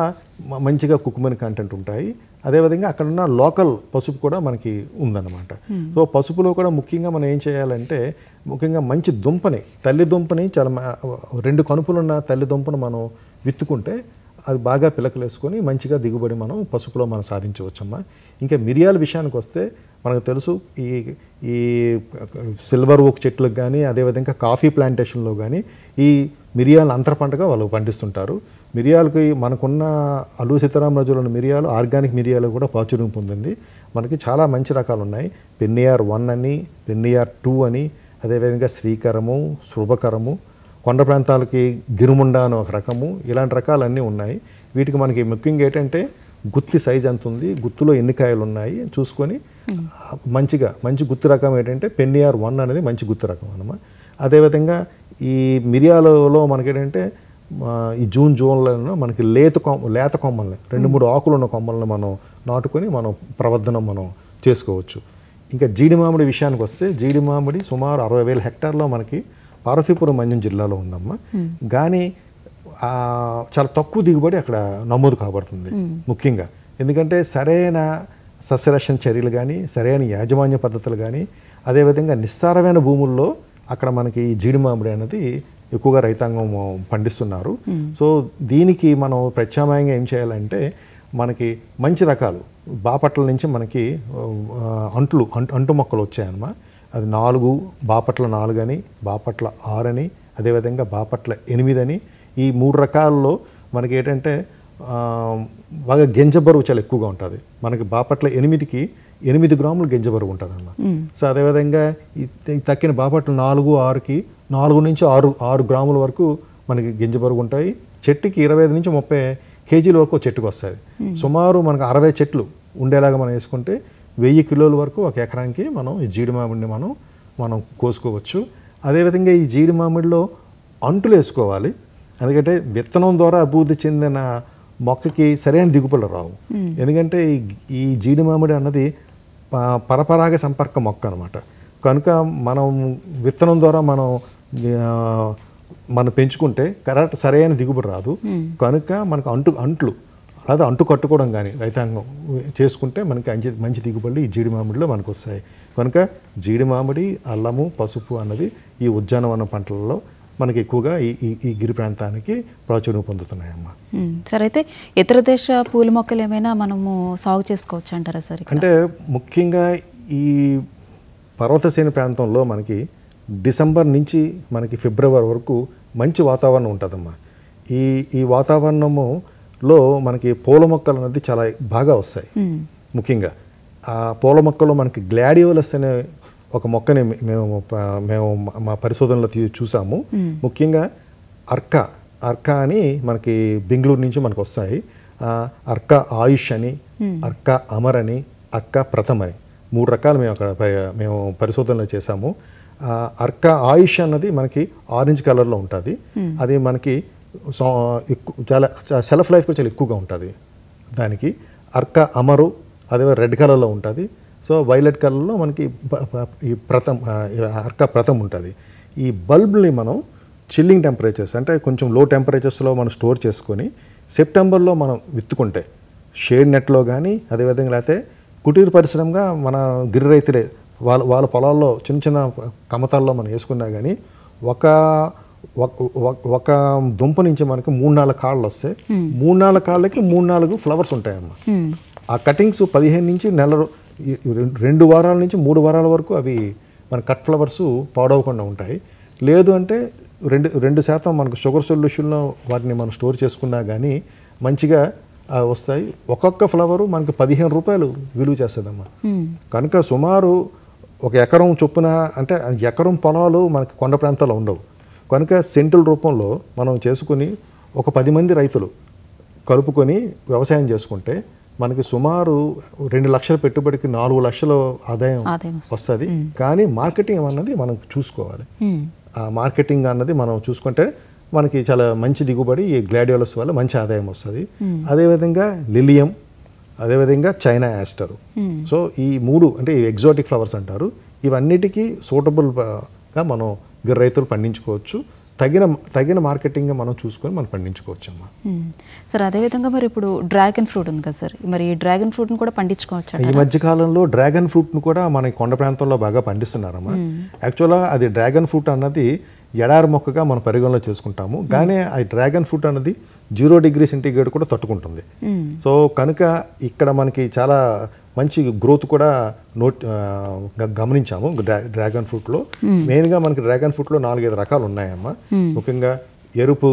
Speaker 2: మంచిగా కుక్కుమిన్ కంటెంట్ ఉంటాయి. అదేవిధంగా అక్కడున్న లోకల్ పసుపు కూడా మనకి ఉందన్నమాట. సో పసుపులో కూడా ముఖ్యంగా మనం ఏం చేయాలంటే ముఖ్యంగా మంచి దుంపని, తల్లి దుంపని చాలా 2 కనుపులున్న తల్లి దుంపను మనం విత్తుకుంటే అది బాగా పిలకలు వేసుకొని మంచిగా దిగుబడి మనం పసుపులో మనం సాధించవచ్చమ్మా. ఇంకా మిరియాల విషయానికి వస్తే మనకు తెలుసు ఈ సిల్వర్ ఓక్ చెట్లకు కానీ అదేవిధంగా కాఫీ ప్లాంటేషన్లో కానీ ఈ మిరియాల అంతర పంటగా వాళ్ళు పండిస్తుంటారు. మిరియాలకి మనకున్న అల్లూరి సీతారామరాజులోని మిరియాలు ఆర్గానిక్ మిరియాలు కూడా ప్రాచుర్యం పొందింది. మనకి చాలా మంచి రకాలు ఉన్నాయి. పెన్నియార్ 1 అని, పెన్నియార్ 2 అని, అదేవిధంగా శ్రీకరము, శుభకరము, కొండ ప్రాంతాలకి గిరుముండ అని ఒక రకము, ఇలాంటి రకాలన్నీ ఉన్నాయి. వీటికి మనకి ముఖ్యంగా ఏంటంటే గుత్తి సైజ్ ఎంత ఉంది, గుత్తులో ఎన్ని కాయలు ఉన్నాయి చూసుకొని మంచి గుత్తి రకం ఏంటంటే పెన్నియార్ 1 అనేది మంచి గుత్తి రకం అన్నమాట. అదేవిధంగా ఈ మిరియాలలో మనకేంటంటే ఈ జూన్లో మనకి లేత కొమ్మల్ని 2-3 ఆకులు ఉన్న కొమ్మల్ని మనం నాటుకొని మనం ప్రవర్ధనం మనం చేసుకోవచ్చు. ఇంకా జీడి మామిడి విషయానికి వస్తే జీడి మామిడి సుమారు 60,000 హెక్టార్లో మనకి పార్వతీపురం జిల్లాలో ఉందమ్మా. కానీ చాలా తక్కువ దిగుబడి అక్కడ నమోదు కాబడుతుంది. ముఖ్యంగా ఎందుకంటే సరైన సస్యరక్షణ చర్యలు కానీ సరైన యాజమాన్య పద్ధతులు కానీ అదేవిధంగా నిస్సారమైన భూముల్లో అక్కడ మనకి ఈ జీడి మామిడి అనేది ఎక్కువగా రైతాంగం పండిస్తున్నారు. సో దీనికి మనం ప్రత్యామ్నాయంగా ఏం చేయాలంటే మనకి మంచి రకాలు బాపట్ల నుంచి మనకి అంటు మొక్కలు వచ్చాయన్నమా. అది 4 బాపట్ల 4 అని, బాపట్ల 6 అని, అదేవిధంగా బాపట్ల 8 అని, ఈ 3 రకాల్లో మనకి ఏంటంటే బాగా గింజ బరువు చాలా ఎక్కువగా ఉంటుంది. మనకి బాపట్ల 8కి 8 గ్రాములు గింజ బరువు ఉంటుంది అన్నమాట. సో అదేవిధంగా తక్కిన బాపట్ల 4, 6కి 4 నుంచి 6 గ్రాముల వరకు మనకి గింజ బరువు ఉంటాయి. చెట్టుకి 25 నుంచి 30 కేజీల వరకు చెట్టుకు వస్తుంది. సుమారు మనకు 60 చెట్లు ఉండేలాగా మనం వేసుకుంటే 1000 కిలోల వరకు ఒక ఎకరానికి మనం ఈ జీడి మామిడిని మనం కోసుకోవచ్చు. అదేవిధంగా ఈ జీడి మామిడిలో అంటులు వేసుకోవాలి. ఎందుకంటే విత్తనం ద్వారా అభివృద్ధి చెందిన మొక్కకి సరైన దిగుబడులు రావు. ఎందుకంటే ఈ జీడి మామిడి అన్నది పరపరాగ సంపర్క మొక్క అనమాట. కనుక మనం విత్తనం ద్వారా మనం పెంచుకుంటే కరెక్ట్ సరైన దిగుబడి రాదు. కనుక మనకు అంట్లు లేదా అంటు కట్టుకోవడం కానీ రైతాంగం చేసుకుంటే మనకి మంచి దిగుబడులు ఈ జీడి మామిడిలో మనకు వస్తాయి. కనుక జీడి మామిడి, అల్లము, పసుపు అన్నది ఈ ఉద్యానవన పంటలలో మనకి ఎక్కువగా ఈ గిరి ప్రాంతానికి ప్రాచుర్యం పొందుతున్నాయమ్మా.
Speaker 1: సార్, అయితే ఇతర దేశ పూల మొక్కలు ఏమైనా మనము సాగు చేసుకోవచ్చు అంటారా సార్?
Speaker 2: అంటే ముఖ్యంగా ఈ పర్వతశ్రేణి ప్రాంతంలో మనకి డిసెంబర్ నుంచి మనకి ఫిబ్రవరి వరకు మంచి వాతావరణం ఉంటుందమ్మా. ఈ వాతావరణములో మనకి పూల మొక్కలు అనేది చాలా బాగా వస్తాయి. ముఖ్యంగా ఆ పూల మొక్కలో మనకి గ్లాడియోలస్ అనే ఒక మొక్కని మేము మా పరిశోధనలో చూసాము. ముఖ్యంగా అర్కా అని మనకి బెంగళూరు నుంచి మనకు వస్తాయి. అర్కా ఆయుష్ అని, అర్కా అమర్ అని, అర్కా ప్రథమ్ అని 3 రకాలు మేము పరిశోధనలో చేసాము. అర్కా ఆయుష్ అన్నది మనకి ఆరెంజ్ కలర్లో ఉంటుంది. అది మనకి చాలా సెల్ఫ్ లైఫ్ కూడా చాలా ఎక్కువగా ఉంటుంది. దానికి అర్కా అమరు అదే రెడ్ కలర్లో ఉంటుంది. సో వైలెట్ కలర్లో మనకి ఈ అర్కా ప్రథమ్ ఉంటుంది. ఈ బల్బ్ని మనం చిల్లింగ్ టెంపరేచర్స్ అంటే కొంచెం లో టెంపరేచర్స్లో మనం స్టోర్ చేసుకొని సెప్టెంబర్లో మనం విత్తుకుంటే షేడ్ నెట్లో కానీ అదేవిధంగా లేకపోతే కుటీర పరిశ్రమగా మన గిరి రైతులే వాళ్ళ పొలాల్లో చిన్న చిన్న కమతాల్లో మనం వేసుకున్నా కానీ ఒక దుంప నుంచి మనకి 3-4 కాళ్ళు వస్తాయి. 3-4 కాళ్ళకి 3-4 ఫ్లవర్స్ ఉంటాయమ్మా. ఆ కటింగ్స్ 15 నుంచి 2 వారాల నుంచి 3 వారాల వరకు అవి మన కట్ ఫ్లవర్స్ పాడవకుండా ఉంటాయి. లేదు అంటే 2% మనకు షుగర్ సొల్యూషన్లో వాటిని మనం స్టోర్ చేసుకున్నా కానీ మంచిగా వస్తాయి. ఒక్కొక్క ఫ్లవరు మనకి 15 రూపాయలు విలువ చేస్తుందమ్మా. కనుక సుమారు 1 ఎకరం చొప్పున అంటే ఎకరం పొలాలు మనకి కొండ ప్రాంతాల్లో ఉండవు. కనుక సెంటుల రూపంలో మనం చేసుకుని ఒక 10 మంది రైతులు కలుపుకొని వ్యవసాయం చేసుకుంటే మనకి సుమారు 2 లక్షల పెట్టుబడికి 4 లక్షల ఆదాయం వస్తుంది. కానీ మార్కెటింగ్ అన్నది మనం చూసుకోవాలి. ఆ మార్కెటింగ్ అన్నది మనం చూసుకుంటే మనకి చాలా మంచి దిగుబడి ఈ గ్లాడియోలస్ వల్ల మంచి ఆదాయం వస్తుంది. అదేవిధంగా లిలియం, అదేవిధంగా చైనా యాస్టర్. సో ఈ 3 అంటే ఎగ్జాటిక్ ఫ్లవర్స్ అంటారు. ఇవన్నిటికీ సూటబుల్గా మనం గిరి రైతులు పండించుకోవచ్చు. తగిన మార్కెటింగ్ మనం చూసుకొని మనం పండించుకోవచ్చు అమ్మా.
Speaker 1: సార్, అదేవిధంగా మరి ఇప్పుడు డ్రాగన్ ఫ్రూట్ ఉంది కదా సార్, మరి ఈ డ్రాగన్ ఫ్రూట్ని కూడా పండించుకోవచ్చు?
Speaker 2: ఈ మధ్య కాలంలో డ్రాగన్ ఫ్రూట్ను కూడా మన కొండ ప్రాంతంలో బాగా పండిస్తున్నారమ్మా. యాక్చువల్గా అది డ్రాగన్ ఫ్రూట్ అన్నది ఎడారి మొక్కగా మనం పరిగణలో చేసుకుంటాము. కానీ ఆ డ్రాగన్ ఫ్రూట్ అన్నది 0 డిగ్రీ సెంటీగ్రేడ్ కూడా తట్టుకుంటుంది. సో కనుక ఇక్కడ మనకి చాలా మంచి గ్రోత్ కూడా గమనించాము డ్రాగన్ ఫ్రూట్లో. మెయిన్గా మనకి డ్రాగన్ ఫ్రూట్లో 4-5 రకాలు ఉన్నాయమ్మా. ముఖ్యంగా ఎరుపు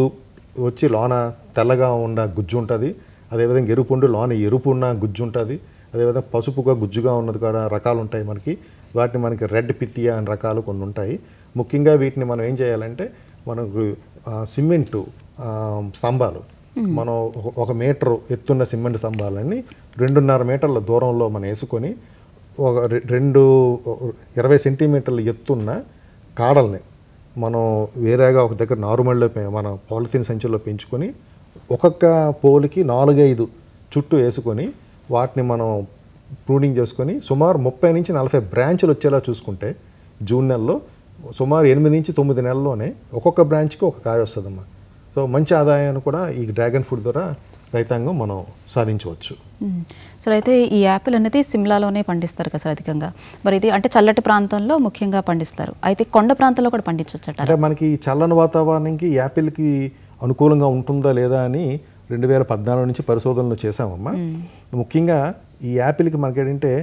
Speaker 2: వచ్చి లోన తెల్లగా ఉన్న గుజ్జు ఉంటుంది. అదేవిధంగా ఎరుపు ఉండి లోన ఎరుపు ఉన్న గుజ్జు ఉంటుంది. అదేవిధంగా పసుపుగా గుజ్జుగా ఉన్నది కూడా రకాలు ఉంటాయి మనకి. వాటిని మనకి రెడ్ పిత్తియా అనే రకాలు కొన్ని ఉంటాయి. ముఖ్యంగా వీటిని మనం ఏం చేయాలంటే మనకు సిమెంటు స్తంభాలు మనం 1 మీటరు ఎత్తున్న సిమెంట్ స్తంభాలన్నీ 2.5 మీటర్ల దూరంలో మనం వేసుకొని 20 సెంటీమీటర్ల ఎత్తున్న కాడల్ని మనం వేరేగా ఒక దగ్గర నార్మల్లో మన పాలిథిన్ సంచుల్లో పెంచుకొని ఒక్కొక్క పోల్కి 4-5 చుట్టూ వేసుకొని వాటిని మనం ప్రూనింగ్ చేసుకొని సుమారు 30 నుంచి 40 బ్రాంచ్లు వచ్చేలా చూసుకుంటే జూన్ నెలలో సుమారు 8 నుంచి 9 నెలల్లోనే ఒక్కొక్క బ్రాంచ్కి ఒక కాయ వస్తుందమ్మా. సో మంచి ఆదాయాన్ని కూడా ఈ డ్రాగన్ ఫ్రూట్ ద్వారా రైతాంగం మనం సాధించవచ్చు.
Speaker 1: సార్, అయితే ఈ యాపిల్ అనేది సిమ్లాలోనే పండిస్తారు కదా సార్ అధికంగా. మరి ఇది అంటే చల్లటి ప్రాంతంలో ముఖ్యంగా పండిస్తారు. అయితే కొండ ప్రాంతంలో కూడా పండించవచ్చు
Speaker 2: అంటే మనకి చల్లని వాతావరణానికి యాపిల్కి అనుకూలంగా ఉంటుందా లేదా అని 2014 నుంచి పరిశోధనలు చేసామమ్మా. ముఖ్యంగా ఈ యాపిల్కి మనకి ఏంటంటే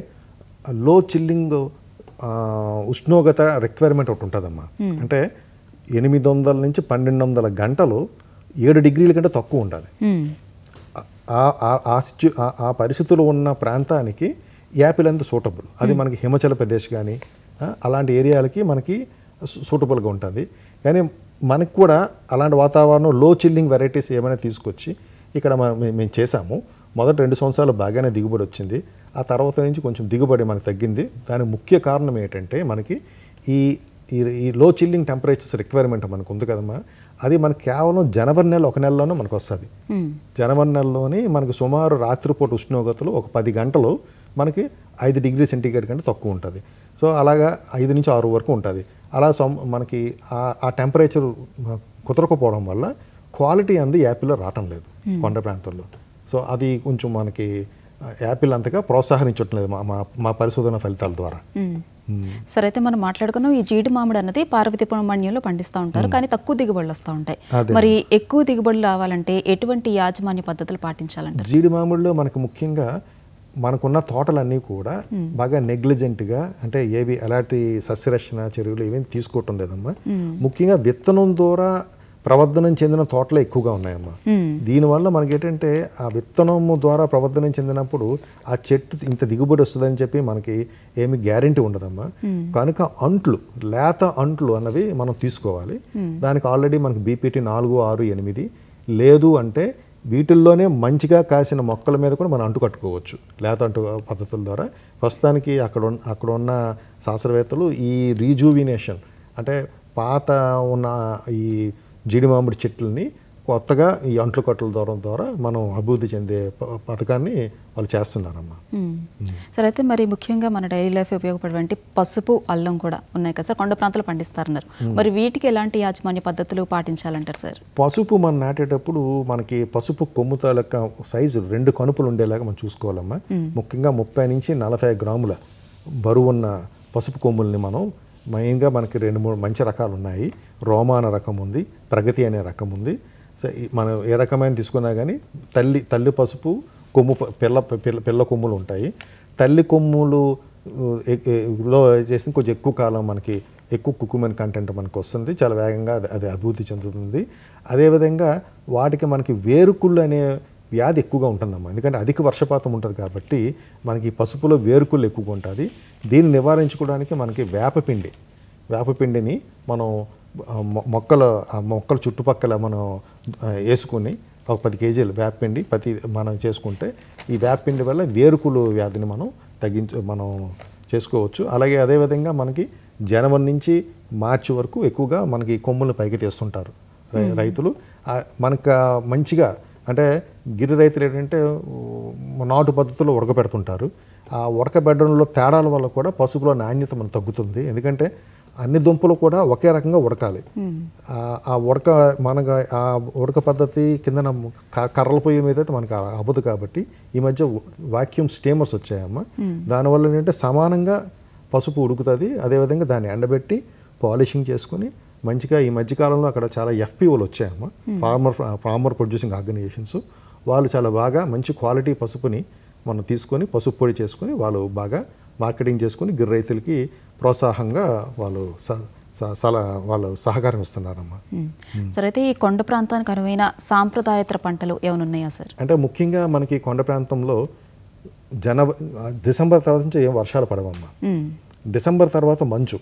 Speaker 2: లో చిల్లింగ్ ఉష్ణోగ్రత రిక్వైర్మెంట్ ఒకటి ఉంటుందమ్మా. అంటే 800 నుంచి 1200 గంటలు 7 డిగ్రీల కంటే తక్కువ ఉండాలి. ఆ పరిస్థితులు ఉన్న ప్రాంతానికి యాపిల్ అంత సూటబుల్. అది మనకి హిమాచల్ ప్రదేశ్ కానీ అలాంటి ఏరియాలకి మనకి సూటబుల్గా ఉంటుంది. కానీ మనకు కూడా అలాంటి వాతావరణం లో చిల్లింగ్ వెరైటీస్ ఏమైనా తీసుకొచ్చి ఇక్కడ మేము చేసాము. మొదటి 2 సంవత్సరాలు బాగానే దిగుబడి వచ్చింది. ఆ తర్వాత నుంచి కొంచెం దిగుబడి మనకు తగ్గింది. దానికి ముఖ్య కారణం ఏంటంటే మనకి ఈ ఈ లో చిల్లింగ్ టెంపరేచర్స్ రిక్వైర్మెంట్ మనకు ఉంది కదమ్మా, అది మనకు కేవలం జనవరి నెల 1 నెలలోనే మనకు వస్తుంది. జనవరి నెలలోని మనకు సుమారు రాత్రిపూట ఉష్ణోగ్రతలు ఒక 10 గంటలు మనకి 5 డిగ్రీ సెంటీగ్రేడ్ కంటే తక్కువ ఉంటుంది. సో అలాగా 5 నుంచి 6 వరకు ఉంటుంది. అలా మనకి ఆ టెంపరేచర్ కుదరకపోవడం వల్ల క్వాలిటీ అంది యాపిల్లో రావటం లేదు కొండ ప్రాంతంలో. సో అది కొంచెం మనకి యాపిల్ అంతగా ప్రోత్సహించట్లేదు మా పరిశోధన ఫలితాల ద్వారా.
Speaker 1: సరే, అయితే మనం మాట్లాడుకున్నాం ఈ జీడి మామిడి అన్నది పార్వతీపురం పండిస్తూ ఉంటారు, కానీ తక్కువ దిగుబడులు వస్తూ ఉంటాయి. మరి ఎక్కువ దిగుబడులు రావాలంటే ఎటువంటి యాజమాన్య పద్ధతులు పాటించాలంటే?
Speaker 2: జీడి మామిడిలో మనకు ముఖ్యంగా మనకున్న తోటలన్నీ కూడా బాగా నెగ్లిజెంట్గా, అంటే ఏవి ఎలాంటి సస్యరక్షణ చర్యలు ఏమేమి తీసుకోవటం లేదమ్మా. ముఖ్యంగా విత్తనం ద్వారా ప్రవర్ధనం చెందిన తోటలే ఎక్కువగా ఉన్నాయమ్మా. దీనివల్ల మనకి ఏంటంటే ఆ విత్తనము ద్వారా ప్రవర్ధనం చెందినప్పుడు ఆ చెట్టు ఇంత దిగుబడి వస్తుందని చెప్పి మనకి ఏమి గ్యారెంటీ ఉండదమ్మా. కనుక లేత అంట్లు అన్నవి మనం తీసుకోవాలి. దానికి ఆల్రెడీ మనకి బీపీటీ 4, 6, 8 లేదు అంటే వీటిల్లోనే మంచిగా కాసిన మొక్కల మీద కూడా మనం అంటు కట్టుకోవచ్చు లేత అంటు పద్ధతుల ద్వారా. ప్రస్తుతానికి అక్కడ ఉన్న శాస్త్రవేత్తలు ఈ రీజూవినేషన్ అంటే పాత ఉన్న ఈ జీడి మామిడి చెట్లని కొత్తగా ఈ అంట్లు కట్టల ద్వారా మనం అభివృద్ధి చెందే పథకాన్ని వాళ్ళు చేస్తున్నారమ్మా.
Speaker 1: సరే, అయితే మరి ముఖ్యంగా మన డైలీ లైఫ్ ఉపయోగపడేటువంటి పసుపు, అల్లం కూడా ఉన్నాయి కదా సార్, కొండ ప్రాంతాలు పండిస్తారన్నారు. మరి వీటికి ఎలాంటి యాజమాన్య పద్ధతులు పాటించాలంటారు సార్?
Speaker 2: పసుపు మనం నాటేటప్పుడు మనకి పసుపు కొమ్ము తాలూకా సైజు 2 కనుపులు ఉండేలాగా మనం చూసుకోవాలమ్మా. ముఖ్యంగా 30 నుంచి 40 గ్రాముల బరువున్న పసుపు కొమ్ముల్ని మనం మెయిన్గా మనకి 2-3 మంచి రకాలు ఉన్నాయి. రోమాన రకం ఉంది, ప్రగతి అనే రకం ఉంది. సో మనం ఏ రకమైన తీసుకున్నా కానీ తల్లి పసుపు కొమ్ము పిల్ల కొమ్ములు ఉంటాయి. తల్లి కొమ్ములు లో చేసిన కొంచెం ఎక్కువ కాలం మనకి ఎక్కువ కుకుమెన్ కంటెంట్ మనకు వస్తుంది, చాలా వేగంగా అది అభివృద్ధి చెందుతుంది. అదేవిధంగా వాటికి మనకి వేరుకుళ్ళు అనే వ్యాధి ఎక్కువగా ఉంటుందమ్మా. ఎందుకంటే అధిక వర్షపాతం ఉంటుంది కాబట్టి మనకి పసుపులో వేరుకుళ్ళు ఎక్కువగా ఉంటుంది. దీన్ని నివారించుకోవడానికి మనకి వేపపిండిని మనం మొక్కల చుట్టుపక్కల మనం వేసుకుని ఒక 10 కేజీలు వేపపిండి మనం చేసుకుంటే ఈ వేపపిండి వల్ల వేరుకులు వ్యాధిని మనం చేసుకోవచ్చు. అలాగే అదేవిధంగా మనకి జనవరి నుంచి మార్చి వరకు ఎక్కువగా మనకి కొమ్ములు పైకి తీస్తుంటారు రైతులు. మనకు మంచిగా అంటే గిరి రైతులు ఏంటంటే నాటు పద్ధతిలో ఉడకబెడుతుంటారు. ఆ ఉడకబెట్టడంలో తేడాల వల్ల కూడా పసుపులో నాణ్యత మనకు తగ్గుతుంది. ఎందుకంటే అన్ని దుంపలు కూడా ఒకే రకంగా ఉడకాలి. ఆ ఉడక పద్ధతి కింద కర్రల పొయ్యి మీద అయితే మనకు అవ్వదు కాబట్టి ఈ మధ్య వాక్యూమ్ స్టీమర్స్ వచ్చాయమ్మా. దానివల్ల ఏంటంటే సమానంగా పసుపు ఉడుకుతుంది. అదేవిధంగా దాన్ని ఎండబెట్టి పాలిషింగ్ చేసుకుని మంచిగా ఈ మధ్యకాలంలో అక్కడ చాలా ఎఫ్పిఓలు వచ్చాయమ్మా, ఫార్మర్ ప్రొడ్యూసింగ్ ఆర్గనైజేషన్స్. వాళ్ళు చాలా బాగా మంచి క్వాలిటీ పసుపుని మనం తీసుకొని పసుపు పొడి చేసుకొని వాళ్ళు బాగా మార్కెటింగ్ చేసుకుని గిరి రైతులకి ప్రోత్సాహంగా వాళ్ళు సహకారం ఇస్తున్నారమ్మా.
Speaker 1: సరే, అయితే ఈ కొండ ప్రాంతానికి అనువైన సాంప్రదాయేతర పంటలు ఏమైనా ఉన్నాయా సార్?
Speaker 2: అంటే ముఖ్యంగా మనకి కొండ ప్రాంతంలో డిసెంబర్ తర్వాత నుంచి ఏం వర్షాలు పడవమ్మా. డిసెంబర్ తర్వాత మంచు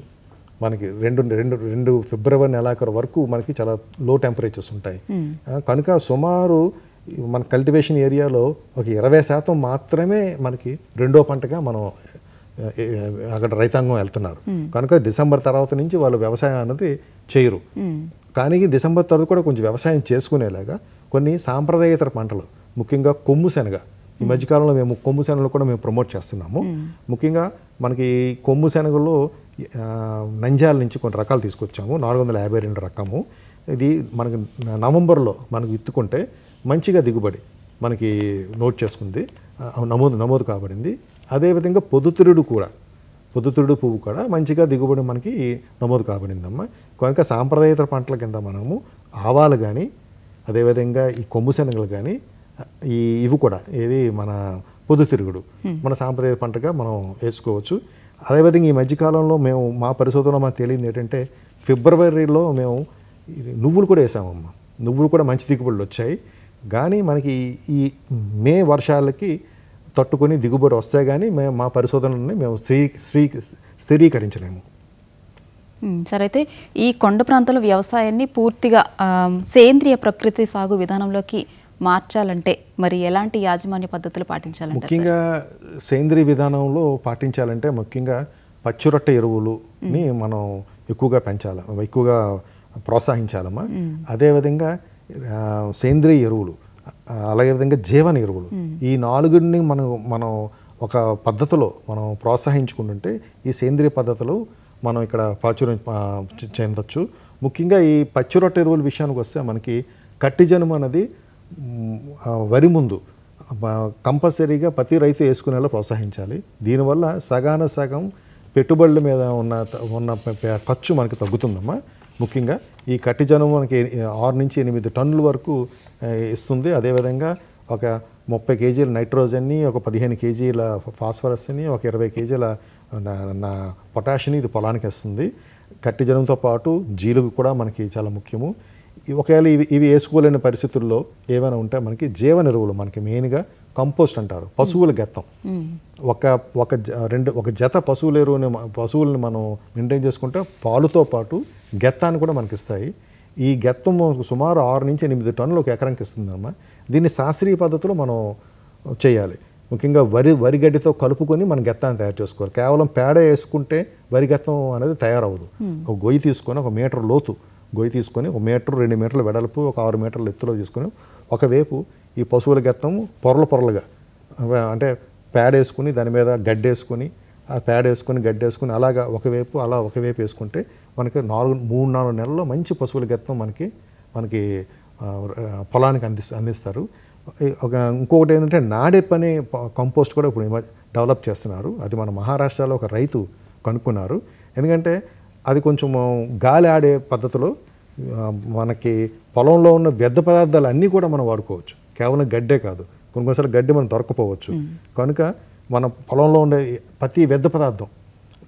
Speaker 2: మనకి 2 ఫిబ్రవరి నెలాఖరు వరకు మనకి చాలా లో టెంపరేచర్స్ ఉంటాయి. కనుక సుమారు మన కల్టివేషన్ ఏరియాలో ఒక 20% మాత్రమే మనకి రెండో పంటగా మనం అక్కడ రైతాంగం వెళ్తున్నారు. కనుక డిసెంబర్ తర్వాత నుంచి వాళ్ళు వ్యవసాయం అన్నది చేయరు. కానీ డిసెంబర్ తర్వాత కూడా కొంచెం వ్యవసాయం చేసుకునేలాగా కొన్ని సాంప్రదాయేతర పంటలు, ముఖ్యంగా కొమ్ము శనగ, ఈ మధ్యకాలంలో మేము కొమ్ము శనగలు కూడా మేము ప్రమోట్ చేస్తున్నాము. ముఖ్యంగా మనకి కొమ్ము శనగలో నంద్యాల నుంచి కొన్ని రకాలు తీసుకొచ్చాము. 452 రకము. ఇది మనకి నవంబర్లో మనకు విత్తుకుంటే మంచిగా దిగుబడి మనకి నోట్ చేసుకుంది, నమోదు కాబడింది. అదేవిధంగా పొద్దుతిరుడు పువ్వు కూడా మంచిగా దిగుబడి మనకి నమోదు కాబడిందమ్మా. కనుక సాంప్రదాయేతర పంటల కింద మనము ఆవాలు కానీ, అదేవిధంగా ఈ కొమ్ము శనగలు కానీ, ఇవి కూడా మన పొద్దుతిరుగుడు మన సాంప్రదాయ పంటగా మనం వేసుకోవచ్చు. అదేవిధంగా ఈ మధ్యకాలంలో మేము మా పరిశోధనలో మాకు తెలియదు ఏంటంటే ఫిబ్రవరిలో మేము నువ్వులు కూడా వేసామమ్మా. నువ్వులు కూడా మంచి దిగుబడులు వచ్చాయి. కానీ మనకి ఈ మే వర్షాలకి తట్టుకొని దిగుబడి వస్తే కానీ మేము మా పరిశోధనలని మేము స్థిరీకరించలేము.
Speaker 1: సరే, అయితే ఈ కొండ ప్రాంతాల వ్యవసాయాన్ని పూర్తిగా సేంద్రియ ప్రకృతి సాగు విధానంలోకి మార్చాలంటే మరి ఎలాంటి యాజమాన్య పద్ధతులు పాటించాలంటే?
Speaker 2: ముఖ్యంగా సేంద్రీయ విధానంలో పాటించాలంటే ముఖ్యంగా పచ్చిరొట్ట ఎరువులుని మనం ఎక్కువగా పెంచాలి, ఎక్కువగా ప్రోత్సహించాలమ్మా. అదేవిధంగా సేంద్రీయ ఎరువులు, అలాగే విధంగా జీవన ఎరువులు, ఈ నాలుగుని మనం ఒక పద్ధతిలో మనం ప్రోత్సహించుకుంటుంటే ఈ సేంద్రియ పద్ధతులు మనం ఇక్కడ ప్రాచుర్యం చెందొచ్చు. ముఖ్యంగా ఈ పచ్చిరొట్ట ఎరువుల విషయానికి వస్తే మనకి కట్టి జనుము అనేది వరి ముందు కంపల్సరీగా ప్రతి రైతు వేసుకునేలా ప్రోత్సహించాలి. దీనివల్ల సగం పెట్టుబడుల మీద ఉన్న ఖర్చు మనకి తగ్గుతుందమ్మా. ముఖ్యంగా ఈ కట్టి జనుము మనకి 6 నుంచి 8 టన్నుల వరకు ఇస్తుంది. అదేవిధంగా ఒక 30 కేజీల నైట్రోజన్ని, ఒక 15 కేజీల ఫాస్ఫరస్ని, ఒక 20 కేజీల పొటాషియం ఇది పొలానికి వస్తుంది. కట్టి జనంతో పాటు జీలుగు కూడా మనకి చాలా ముఖ్యము. ఒకవేళ ఇవి వేసుకోలేని పరిస్థితుల్లో ఏమైనా ఉంటే మనకి జీవన ఎరువులు, మనకి మెయిన్గా కంపోస్ట్ అంటారు, పశువుల గెత్తం. ఒక జత పశువులని మనం మెయింటైన్ చేసుకుంటే పాలుతో పాటు గెత్తాన్ని కూడా మనకి ఇస్తాయి. ఈ గెత్తం సుమారు 6 నుంచి 8 టన్నులు ఒక ఎకరానికి ఇస్తుందమ్మా. దీన్ని శాస్త్రీయ పద్ధతిలో మనం చేయాలి. ముఖ్యంగా వరి గడ్డితో కలుపుకొని మనం గెత్తాన్ని తయారు చేసుకోవాలి. కేవలం పేడ వేసుకుంటే వరి గెత్తం అనేది తయారవ్వదు. ఒక గొయ్యి తీసుకొని, 1 మీటర్ లోతు గొయ్యి తీసుకొని, 1 మీటర్ 2 మీటర్ల వెడల్పు, ఒక 6 మీటర్ల ఎత్తులో తీసుకొని, ఒకవైపు ఈ పశువుల గెత్తం పొరలుగా అంటే పేడ వేసుకుని దాని మీద గడ్డి వేసుకొని, ఆ పేడ వేసుకొని గడ్డి వేసుకొని అలాగా ఒకవైపు వేసుకుంటే మనకి 3-4 నెలల్లో మంచి పశువుల గెత్తం మనకి పొలానికి అందిస్తారు. ఇంకొకటి ఏంటంటే నాడెప్ అనే కంపోస్ట్ కూడా ఇప్పుడు డెవలప్ చేస్తున్నారు. అది మన మహారాష్ట్రలో ఒక రైతు కనుక్కున్నారు. ఎందుకంటే అది కొంచెం గాలి ఆడే పద్ధతిలో మనకి పొలంలో ఉన్న వ్యర్థ పదార్థాలు అన్నీ కూడా మనం వాడుకోవచ్చు. కేవలం గడ్డే కాదు, కొన్నిసార్లు గడ్డి మనం దొరకపోవచ్చు. కనుక మన పొలంలో ఉండే ప్రతి వ్యర్థ పదార్థం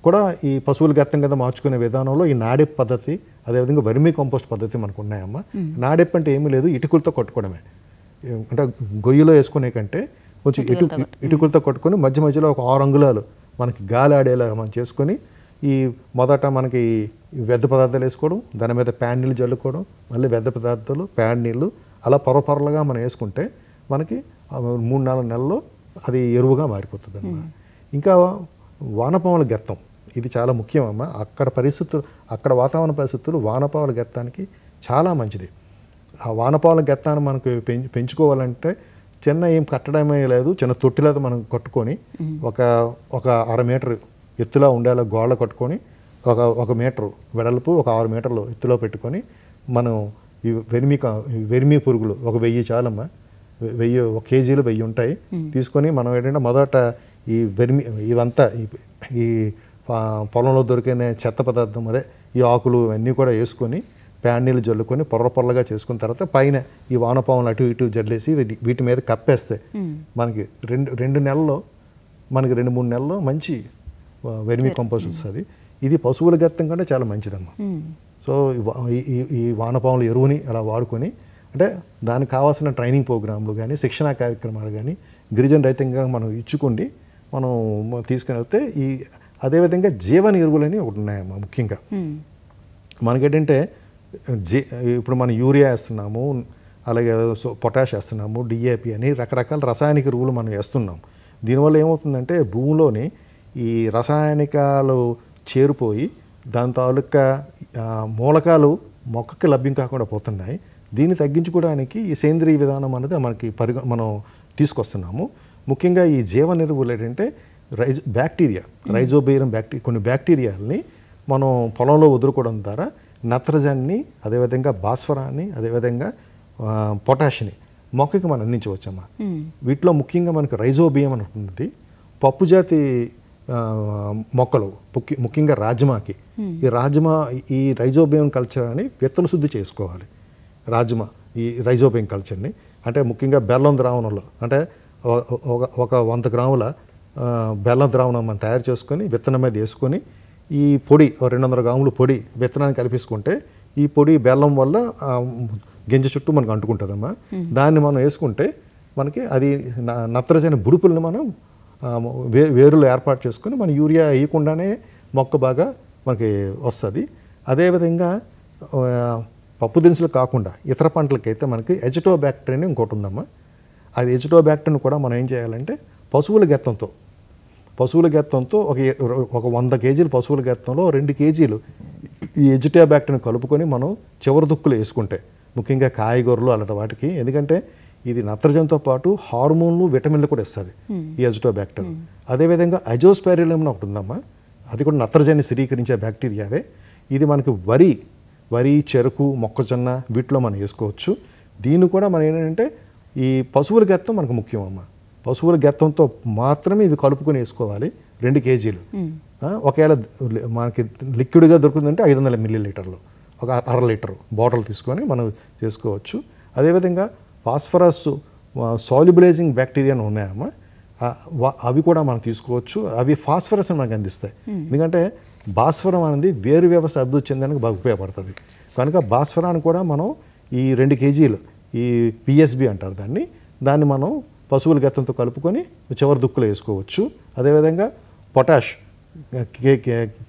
Speaker 2: కూడా ఈ పశువుల గెత్తం కింద మార్చుకునే విధానంలో ఈ నాడెప్ పద్ధతి, అదేవిధంగా వర్మీ కంపోస్ట్ పద్ధతి మనకు ఉన్నాయమ్మా. నాడెప్ అంటే ఏమీ లేదు, ఇటుకలతో కొట్టుకోవడమే. అంటే గొయ్యిలో వేసుకునే కంటే కొంచెం ఇటుకలతో కొట్టుకొని మధ్యలో ఒక 6 అంగుళాలు మనకి గాలి ఆడేలాగా మనం చేసుకొని, ఈ మొదట మనకి వ్యర్థ పదార్థాలు వేసుకోవడం, దాని మీద ప్యాడ్ నీళ్ళు జల్లుకోవడం, మళ్ళీ వ్యర్థ పదార్థాలు ప్యాడ్ నీళ్ళు అలా పొరలుగా మనం వేసుకుంటే మనకి 3-4 నెలల్లో అది ఎరువుగా మారిపోతుంది అన్నమాట. ఇంకా వానపాముల గెత్తం, ఇది చాలా ముఖ్యమమ్మా. అక్కడ వాతావరణ పరిస్థితులు వానపాముల గెత్తానికి చాలా మంచిది. ఆ వానపాముల గెత్తాన్ని మనకు పెంచుకోవాలంటే ఏం కట్టడమే లేదు, చిన్న తొట్టిలాగా మనం కట్టుకొని ఒక 1/2 మీటర్ ఎత్తులో ఉండేలా గోళ్ళ కట్టుకొని, ఒక మీటరు వెడల్పు, ఒక 6 మీటర్లు ఎత్తులో పెట్టుకొని మనం ఈ వెర్మి పురుగులు 1000 చాలమ్మా. 1 కేజీలు 1000 ఉంటాయి. తీసుకొని మనం ఏంటంటే మొదట ఈ ఇవంతా ఈ పొలంలో దొరికిన చెత్త పదార్థం, అదే ఈ ఆకులు అన్నీ కూడా వేసుకొని ప్యాడ్ నీళ్ళు జల్లుకొని పొరలుగా చేసుకున్న తర్వాత పైన ఈ వానపాములు అటు ఇటు జల్లేసి వీటి మీద కప్పేస్తే మనకి 2 నెలల్లో, మనకి 2-3 నెలల్లో మంచి వెర్మి కంపోస్ట్ వస్తుంది. ఇది పశువుల గెత్తం కంటే చాలా మంచిదమ్మా. సో ఈ వానపాముల ఎరువుని అలా వాడుకొని, అంటే దానికి కావాల్సిన ట్రైనింగ్ ప్రోగ్రాంలు కానీ, శిక్షణా కార్యక్రమాలు కానీ గిరిజన రైతంగా మనం ఇచ్చుకోండి, మనం తీసుకుని వెళ్తే అదేవిధంగా జీవన ఎరువులని ఒకటి ఉన్నాయమ్మా. ముఖ్యంగా మనకేంటంటే ఇప్పుడు మనం యూరియా వేస్తున్నాము, అలాగే పొటాష్ వేస్తున్నాము, డిఏపి అని రకరకాల రసాయనిక ఎరువులు మనం వేస్తున్నాం. దీనివల్ల ఏమవుతుందంటే భూమిలోని ఈ రసాయనికాలు చేరిపోయి దాని తాలూకా మూలకాలు మొక్కకి లభ్యం కాకుండా పోతున్నాయి. దీన్ని తగ్గించుకోవడానికి ఈ సేంద్రీయ విధానం అనేది మనం తీసుకొస్తున్నాము. ముఖ్యంగా ఈ జీవన ఎరువులు ఏంటంటే రైజోబేరియం కొన్ని బ్యాక్టీరియాలని మనం పొలంలో వదులుకోవడం ద్వారా నత్రజన్ని, అదేవిధంగా భాస్వరాన్ని, అదేవిధంగా పొటాషిని మొక్కకి మనం అందించవచ్చమ్మా. వీటిలో ముఖ్యంగా మనకి రైజోబియం అని ఉంటుంది. పప్పు జాతి మొక్కలు, ముఖ్యంగా రాజ్మాకి, ఈ రైజోబియం కల్చర్ అని విత్తన శుద్ధి చేసుకోవాలి. ఈ రైజోబియం కల్చర్ని అంటే ముఖ్యంగా బెల్లం ద్రావణంలో, అంటే ఒక 100 గ్రాముల బెల్లం ద్రావణం మనం తయారు చేసుకొని విత్తనం మీద వేసుకొని, ఈ పొడి 200 గ్రాములు పొడి విత్తనాన్ని కలిపేసుకుంటే ఈ పొడి బెల్లం వల్ల గింజ చుట్టూ మనకు అంటుకుంటుందమ్మా. దాన్ని మనం వేసుకుంటే మనకి అది నత్రజని బుడుపుల్ని మనం వేరులో ఏర్పాటు చేసుకొని మన యూరియా వేయకుండానే మొక్క బాగా మనకి వస్తుంది. అదేవిధంగా పప్పు దినుసులు కాకుండా ఇతర పంటలకైతే మనకి ఎజిటోబ్యాక్టర్ అని ఇంకోటి ఉందమ్మా. అది ఎజిటోబ్యాక్టర్ని కూడా మనం ఏం చేయాలంటే పశువుల గెత్తంతో ఒక 100 కేజీలు పశువుల గెత్తంలో 2 కేజీలు ఈ ఎజిటోబ్యాక్టర్ని కలుపుకొని మనం చివరి దుక్కులు వేసుకుంటే, ముఖ్యంగా కాయగూరలు అలాంటి వాటికి, ఎందుకంటే ఇది నత్రజనితో పాటు హార్మోన్లు విటమిన్లు కూడా ఇస్తుంది ఈ ఎజిటోబ్యాక్టర్. అదేవిధంగా అజోస్పారిలం ఒకటి ఉందమ్మా, అది కూడా నత్రజని స్థిరీకరించే బ్యాక్టీరియావే. ఇది మనకి వరి, చెరుకు, మొక్కజొన్న వీటిలో మనం వేసుకోవచ్చు. దీన్ని కూడా మనం ఏంటంటే ఈ పశువుల గెత్తం మనకు ముఖ్యం అమ్మ. పశువుల గెత్తంతో మాత్రమే ఇవి కలుపుకొని వేసుకోవాలి 2 కేజీలు. ఒకవేళ మనకి లిక్విడ్గా దొరుకుతుందంటే 500 మిల్లీలీటర్లు, ఒక 1/2 లీటర్ బాటిల్ తీసుకొని మనం చేసుకోవచ్చు. అదేవిధంగా ఫాస్ఫరస్ సాల్యుబిలైజింగ్ బ్యాక్టీరియా ఉన్నాయమ్మా, అవి కూడా మనం తీసుకోవచ్చు. అవి ఫాస్ఫరస్ మనకు అందిస్తాయి. ఎందుకంటే భాస్వరం అనేది వేరు వ్యవస్థ అభివృద్ధి చెందడానికి బాగా ఉపయోగపడుతుంది. కనుక భాస్వరాన్ని కూడా మనం ఈ 2 కేజీలు ఈ పిఎస్బి అంటారు దాన్ని మనం పశువుల గెత్తంతో కలుపుకొని చివరి దుక్కులు వేసుకోవచ్చు. అదేవిధంగా పొటాష్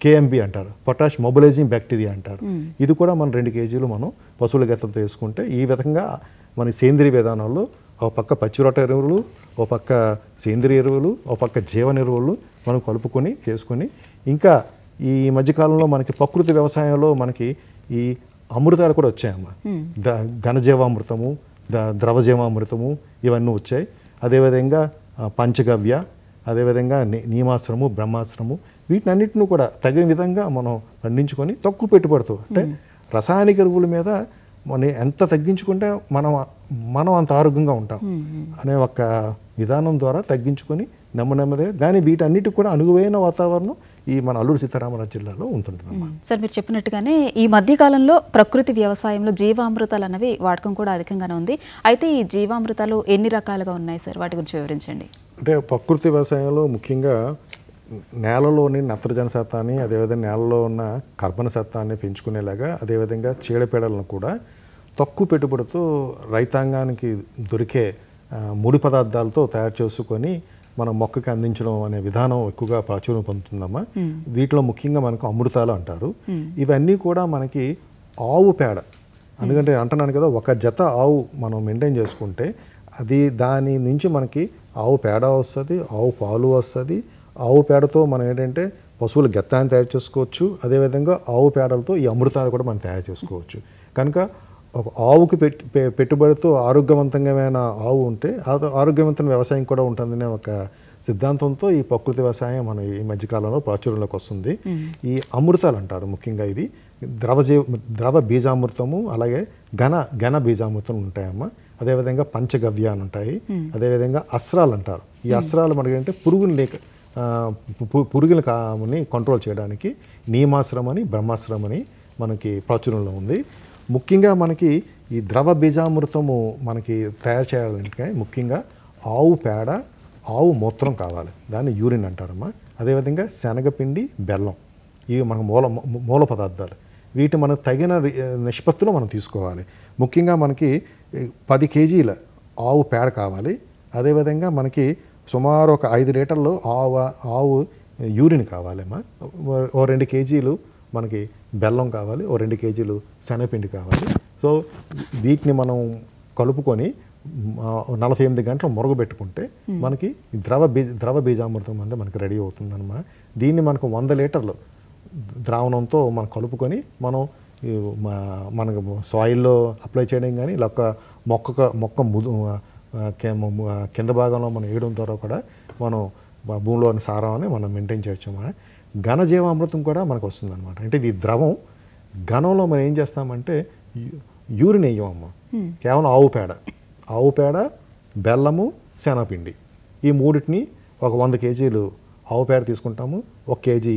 Speaker 2: కేఎంబి అంటారు, పొటాష్ మొబిలైజింగ్ బ్యాక్టీరియా అంటారు. ఇది కూడా మనం 2 కేజీలు మనం పశువుల గెత్తంతో వేసుకుంటే, ఈ విధంగా మన సేంద్రియ విధానాల్లో ఒక పక్క పచ్చిరొట్ట ఎరువులు, ఒక పక్క సేంద్రియ ఎరువులు, ఒక పక్క జీవన ఎరువులు మనం కలుపుకొని చేసుకొని, ఇంకా ఈ మధ్యకాలంలో మనకి ప్రకృతి వ్యవసాయంలో మనకి ఈ అమృతాలు కూడా వచ్చాయమ్మా. ఘనజీవామృతము, ద్రవజీవామృతము ఇవన్నీ వచ్చాయి. అదేవిధంగా పంచగవ్య, అదేవిధంగా నీమాశ్రము, బ్రహ్మాశ్రము, వీటినన్నిటిని కూడా తగిన విధంగా మనం పండించుకొని తక్కువ పెట్టుబడితో, అంటే రసాయనిక ఎరువుల మీద మనం ఎంత తగ్గించుకుంటే మనం అంత ఆరోగ్యంగా ఉంటాం అనే ఒక విధానం ద్వారా తగ్గించుకొని నెమ్మదిగా, కానీ వీటన్నిటికి కూడా అనుగువైన వాతావరణం ఈ మన అల్లూరు సీతారామరాజు జిల్లాలో ఉంటుంది.
Speaker 1: సార్, మీరు చెప్పినట్టుగానే ఈ మధ్యకాలంలో ప్రకృతి వ్యవసాయంలో జీవామృతాలు అన్నవి వాడకం కూడా అధికంగానే ఉంది. అయితే ఈ జీవామృతాలు ఎన్ని రకాలుగా ఉన్నాయి సార్, వాటి గురించి వివరించండి.
Speaker 2: అంటే ప్రకృతి వ్యవసాయంలో ముఖ్యంగా నేలలోని నత్రజని శాతాన్ని, అదేవిధంగా నేలలో ఉన్న కర్బన శాతాన్ని పెంచుకునేలాగా, అదేవిధంగా చీడపీడలను కూడా తక్కువ పెట్టుబడితో రైతాంగానికి దొరికే ముడి పదార్థాలతో తయారు చేసుకొని మనం మొక్కకి అందించడం అనే విధానం ఎక్కువగా ప్రాచుర్యం పొందుతుందమ్మా. వీటిలో ముఖ్యంగా మనకు అమృతాలు అంటారు. ఇవన్నీ కూడా మనకి ఆవు పేడ, ఎందుకంటే అంటున్నాను కదా, ఒక జత ఆవు మనం మెయింటైన్ చేసుకుంటే అది దాని నుంచి మనకి ఆవు పేడ వస్తుంది, ఆవు పాలు వస్తుంది. ఆవు పేడతో మనం ఏంటంటే పశువుల గెత్తాన్ని తయారు చేసుకోవచ్చు. అదేవిధంగా ఆవు పేడలతో ఈ అమృతాలు కూడా మనం తయారు చేసుకోవచ్చు. కనుక ఒక ఆవుకి పెట్టుబడితో ఆరోగ్యవంతమైన ఆవు ఉంటే ఆరోగ్యవంతమైన వ్యవసాయం కూడా ఉంటుందనే ఒక సిద్ధాంతంతో ఈ ప్రకృతి వ్యవసాయం మన ఈ మధ్యకాలంలో ప్రాచుర్యంలోకి వస్తుంది. ఈ అమృతాలు అంటారు ముఖ్యంగా ఇది ద్రవ బీజామృతము, అలాగే ఘన బీజామృతం ఉంటాయమ్మా. అదేవిధంగా పంచగవ్య అని ఉంటాయి. అదేవిధంగా అస్త్రాలు అంటారు. ఈ అస్త్రాలు మనకంటే పురుగులని కంట్రోల్ చేయడానికి నీమాశ్రం అని, బ్రహ్మాశ్రం అని మనకి ప్రాచుర్యంలో ఉంది. ముఖ్యంగా మనకి ఈ ద్రవ బీజామృతము మనకి తయారు చేయాలంటే ముఖ్యంగా ఆవు పేడ, ఆవు మూత్రం కావాలి, దాన్ని యూరిన్ అంటారమ్మా. అదేవిధంగా శనగపిండి, బెల్లం, ఇవి మనకు మూల పదార్థాలు. వీటి మనకు తగిన నిష్పత్తిలో మనం తీసుకోవాలి. ముఖ్యంగా మనకి 10 కేజీల ఆవు పేడ కావాలి. అదేవిధంగా మనకి సుమారు ఒక 5 లీటర్లు ఆవు యూరిన్ కావాలమ్మా. 2 కేజీలు మనకి బెల్లం కావాలి, 2 కేజీలు శనగపిండి కావాలి. సో వీటిని మనం కలుపుకొని 48 గంటలు మురగబెట్టుకుంటే మనకి ద్రవ బీజామృతం అంటే మనకి రెడీ అవుతుందన్నమా. దీన్ని మనకు 100 లీటర్లు ద్రావణంతో మనం కలుపుకొని మనకు సాయిల్లో అప్లై చేయడం కానీ, లేక మొక్క కింద భాగంలో మనం వేయడం ద్వారా కూడా మనం భూమిలోని సారాన్ని మనం మెయింటైన్ చేయొచ్చు అన్నమాట. ఘనజీవామృతం కూడా మనకు వస్తుందన్నమాట. అంటే ఇది ద్రవం. ఘనంలో మనం ఏం చేస్తామంటే యూరిన్ వేయమమ్మ, కేవలం ఆవు పేడ, బెల్లము, శనగపిండి, ఈ మూడింటిని ఒక 100 కేజీలు ఆవు పేడ తీసుకుంటాము, 1 కేజీ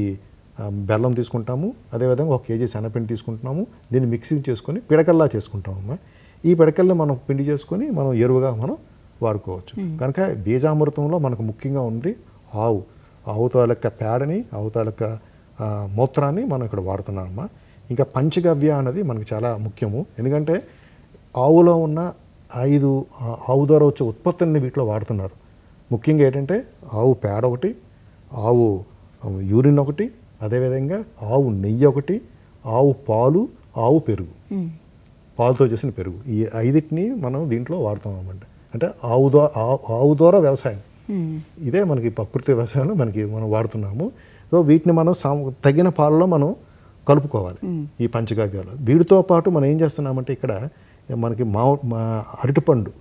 Speaker 2: బెల్లం తీసుకుంటాము, అదేవిధంగా 1 కేజీ శనగపిండి తీసుకుంటున్నాము. దీన్ని మిక్సింగ్ చేసుకొని పిడకల్లా చేసుకుంటామమ్మా. ఈ పిడకల్లో మనం పిండి చేసుకొని మనం ఎరువుగా మనం వాడుకోవచ్చు. కనుక బీజామృతంలో మనకు ముఖ్యంగా ఉంది ఆవు తాలూకా పేడని, ఆవు తాలూకా మూత్రాన్ని మనం ఇక్కడ వాడుతున్నామమ్మా. ఇంకా పంచగవ్య అనేది మనకు చాలా ముఖ్యము. ఎందుకంటే ఆవులో ఉన్న 5 ఆవు ద్వారా వచ్చే ఉత్పత్తులని వీటిలో వాడుతున్నారు. ముఖ్యంగా ఏంటంటే ఆవు పేడ ఒకటి, ఆవు యూరిన్ ఒకటి, అదేవిధంగా ఆవు నెయ్యి ఒకటి, ఆవు పాలు, ఆవు పెరుగు. పాలతో చేసిన పెరుగు, ఈ 5టిని మనం దీంట్లో వాడతాం అన్నమాట. అంటే ఆవు ద్వారా వ్యవసాయం, ఇదే మనకి ప్రకృతి వ్యవసాయంలో మనం వాడుతున్నాము. సో వీటిని మనం తగిన పాలలో మనం కలుపుకోవాలి ఈ పంచగవ్యాలు. వీటితో పాటు మనం ఏం చేస్తున్నామంటే ఇక్కడ మనకి అరటిపండు,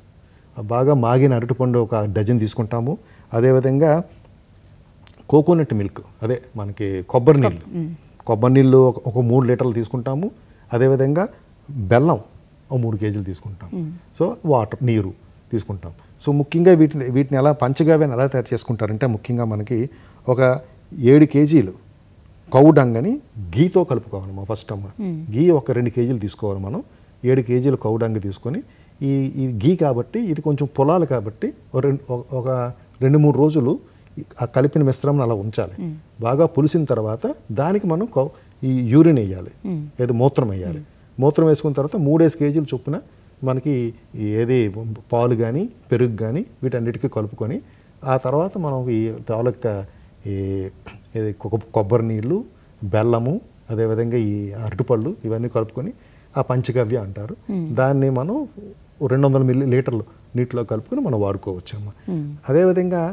Speaker 2: బాగా మాగిన అరటిపండు ఒక డజన్ తీసుకుంటాము. అదేవిధంగా కోకోనట్ మిల్క్, అదే మనకి కొబ్బరి నీళ్ళు ఒక 3 లీటర్లు తీసుకుంటాము. అదేవిధంగా బెల్లం ఒక 3 కేజీలు తీసుకుంటాం. సో నీరు తీసుకుంటాం. సో ముఖ్యంగా వీటిని ఎలా పంచగవ్యాన్ని ఎలా తయారు చేసుకుంటారంటే ముఖ్యంగా మనకి ఒక 7 కేజీలు కౌ డంగని గీతో కలుపుకోవాలి. ఫస్ట్ గీ ఒక 2 కేజీలు తీసుకోవాలి మనం. 7 కేజీలు కౌ డంగ తీసుకొని ఈ గీ కాబట్టి ఇది కొంచెం పొలాలు కాబట్టి ఒక 2-3 రోజులు ఆ కలిపిన మిశ్రమం అలా ఉంచాలి. బాగా పులిసిన తర్వాత దానికి మనం ఈ యూరిన్ వేయాలి, ఏదో మూత్రం వేయాలి. మూత్రం వేసుకున్న తర్వాత 3 కేజీలు చొప్పున మనకి ఏది పాలు కానీ పెరుగు కానీ వీటన్నిటికీ కలుపుకొని ఆ తర్వాత మనం ఈ తాలూకా ఏది కొబ్బరి నీళ్ళు, బెల్లము, అదేవిధంగా ఈ అరటిపళ్ళు ఇవన్నీ కలుపుకొని ఆ పంచగవ్య అంటారు. దాన్ని మనం 200 మిల్లీలీటర్లు నీటిలో కలుపుకొని మనం వాడుకోవచ్చు అమ్మ. అదేవిధంగా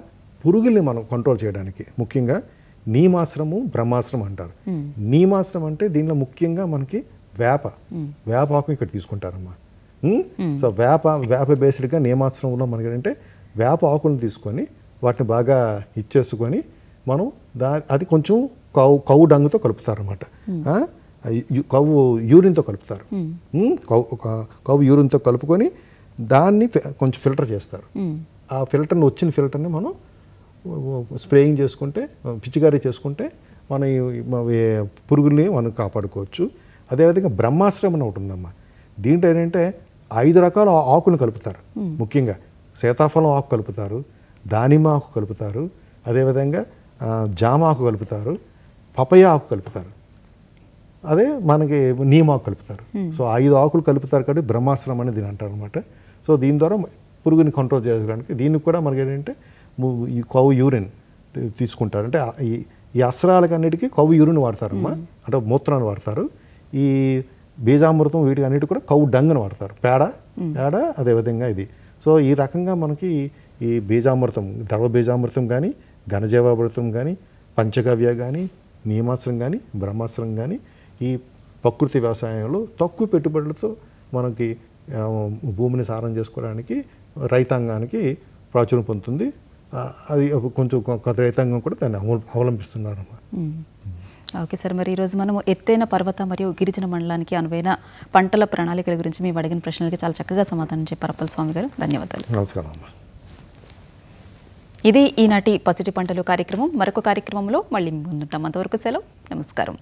Speaker 2: పురుగుల్ని మనం కంట్రోల్ చేయడానికి ముఖ్యంగా నీమాశ్రము, బ్రహ్మాశ్రం అంటారు. నీమాశ్రం అంటే దీనిలో ముఖ్యంగా మనకి వేపాకు ఇక్కడ తీసుకుంటారమ్మా. సో వేప బేస్డ్గా నీమాశ్రమంలో మనకి ఏంటంటే వేప ఆకులను తీసుకొని వాటిని బాగా ఇచ్చేసుకొని మనం అది కొంచెం కవ్వు డంగుతో కలుపుతారన్నమాట. కవ్వు యూరిన్తో కలుపుతారు. కవ్వు యూరిన్తో కలుపుకొని దాన్ని కొంచెం ఫిల్టర్ చేస్తారు. ఆ వచ్చిన ఫిల్టర్ని మనం స్ప్రేయింగ్ చేసుకుంటే, పిచికారీ చేసుకుంటే మన పురుగుల్ని మనం కాపాడుకోవచ్చు. అదేవిధంగా బ్రహ్మాశ్రం అని ఒకటి ఉందమ్మా. దీంట్లో ఏంటంటే 5 రకాల ఆకులను కలుపుతారు. ముఖ్యంగా సీతాఫలం ఆకు కలుపుతారు, దానిమ్మ ఆకు కలుపుతారు, అదేవిధంగా జామ ఆకు కలుపుతారు, పపయ ఆకు కలుపుతారు, అదే మనకి నీమాకు కలుపుతారు. సో 5 ఆకులు కలుపుతారు కాబట్టి బ్రహ్మాశ్రం అని దీని అంటారు అనమాట. సో దీని ద్వారా పురుగుని కంట్రోల్ చేయడానికి దీనికి కూడా మనకి ఏంటంటే ఈ కవ్వు యూరిన్ తీసుకుంటారు. అంటే ఈ అస్త్రాలకు అన్నిటికీ కవ్వు యూరిన్ వాడతారమ్మా, అంటే మూత్రాన్ని వాడతారు. ఈ బీజామృతం వీటికి అన్నిటి కూడా కవ్వు డంగును వాడతారు, పేడ అదేవిధంగా ఇది. సో ఈ రకంగా మనకి ఈ బీజామృతం, ద్రవ బీజామృతం కానీ, ఘనజీవామృతం కానీ, పంచగవ్య కానీ, నీమాశ్రం కానీ, బ్రహ్మాశ్రం కానీ ఈ ప్రకృతి వ్యవసాయంలో తక్కువ పెట్టుబడులతో మనకి భూమిని సారం చేసుకోవడానికి రైతాంగానికి ప్రాచుర్యం పొందుతుంది. అది కొంచెం కొత్త రైతాంగం కూడా దాన్ని అవలంబిస్తున్నారు.
Speaker 1: ఓకే సార్, మరి ఈరోజు మనం ఎత్తైన పర్వత మరియు గిరిజన మండలానికి అనువైన పంటల ప్రణాళికల గురించి మేము అడిగిన ప్రశ్నలకి చాలా చక్కగా సమాధానం చెప్పారు అప్పల్ స్వామి గారు. ధన్యవాదాలు.
Speaker 2: నమస్కారం అమ్మా.
Speaker 1: ఇది ఈనాటి పసిటి పంటలు కార్యక్రమం. మరొక కార్యక్రమంలో మళ్ళీ ముందుంటాం. అంతవరకు సెలవు. నమస్కారం.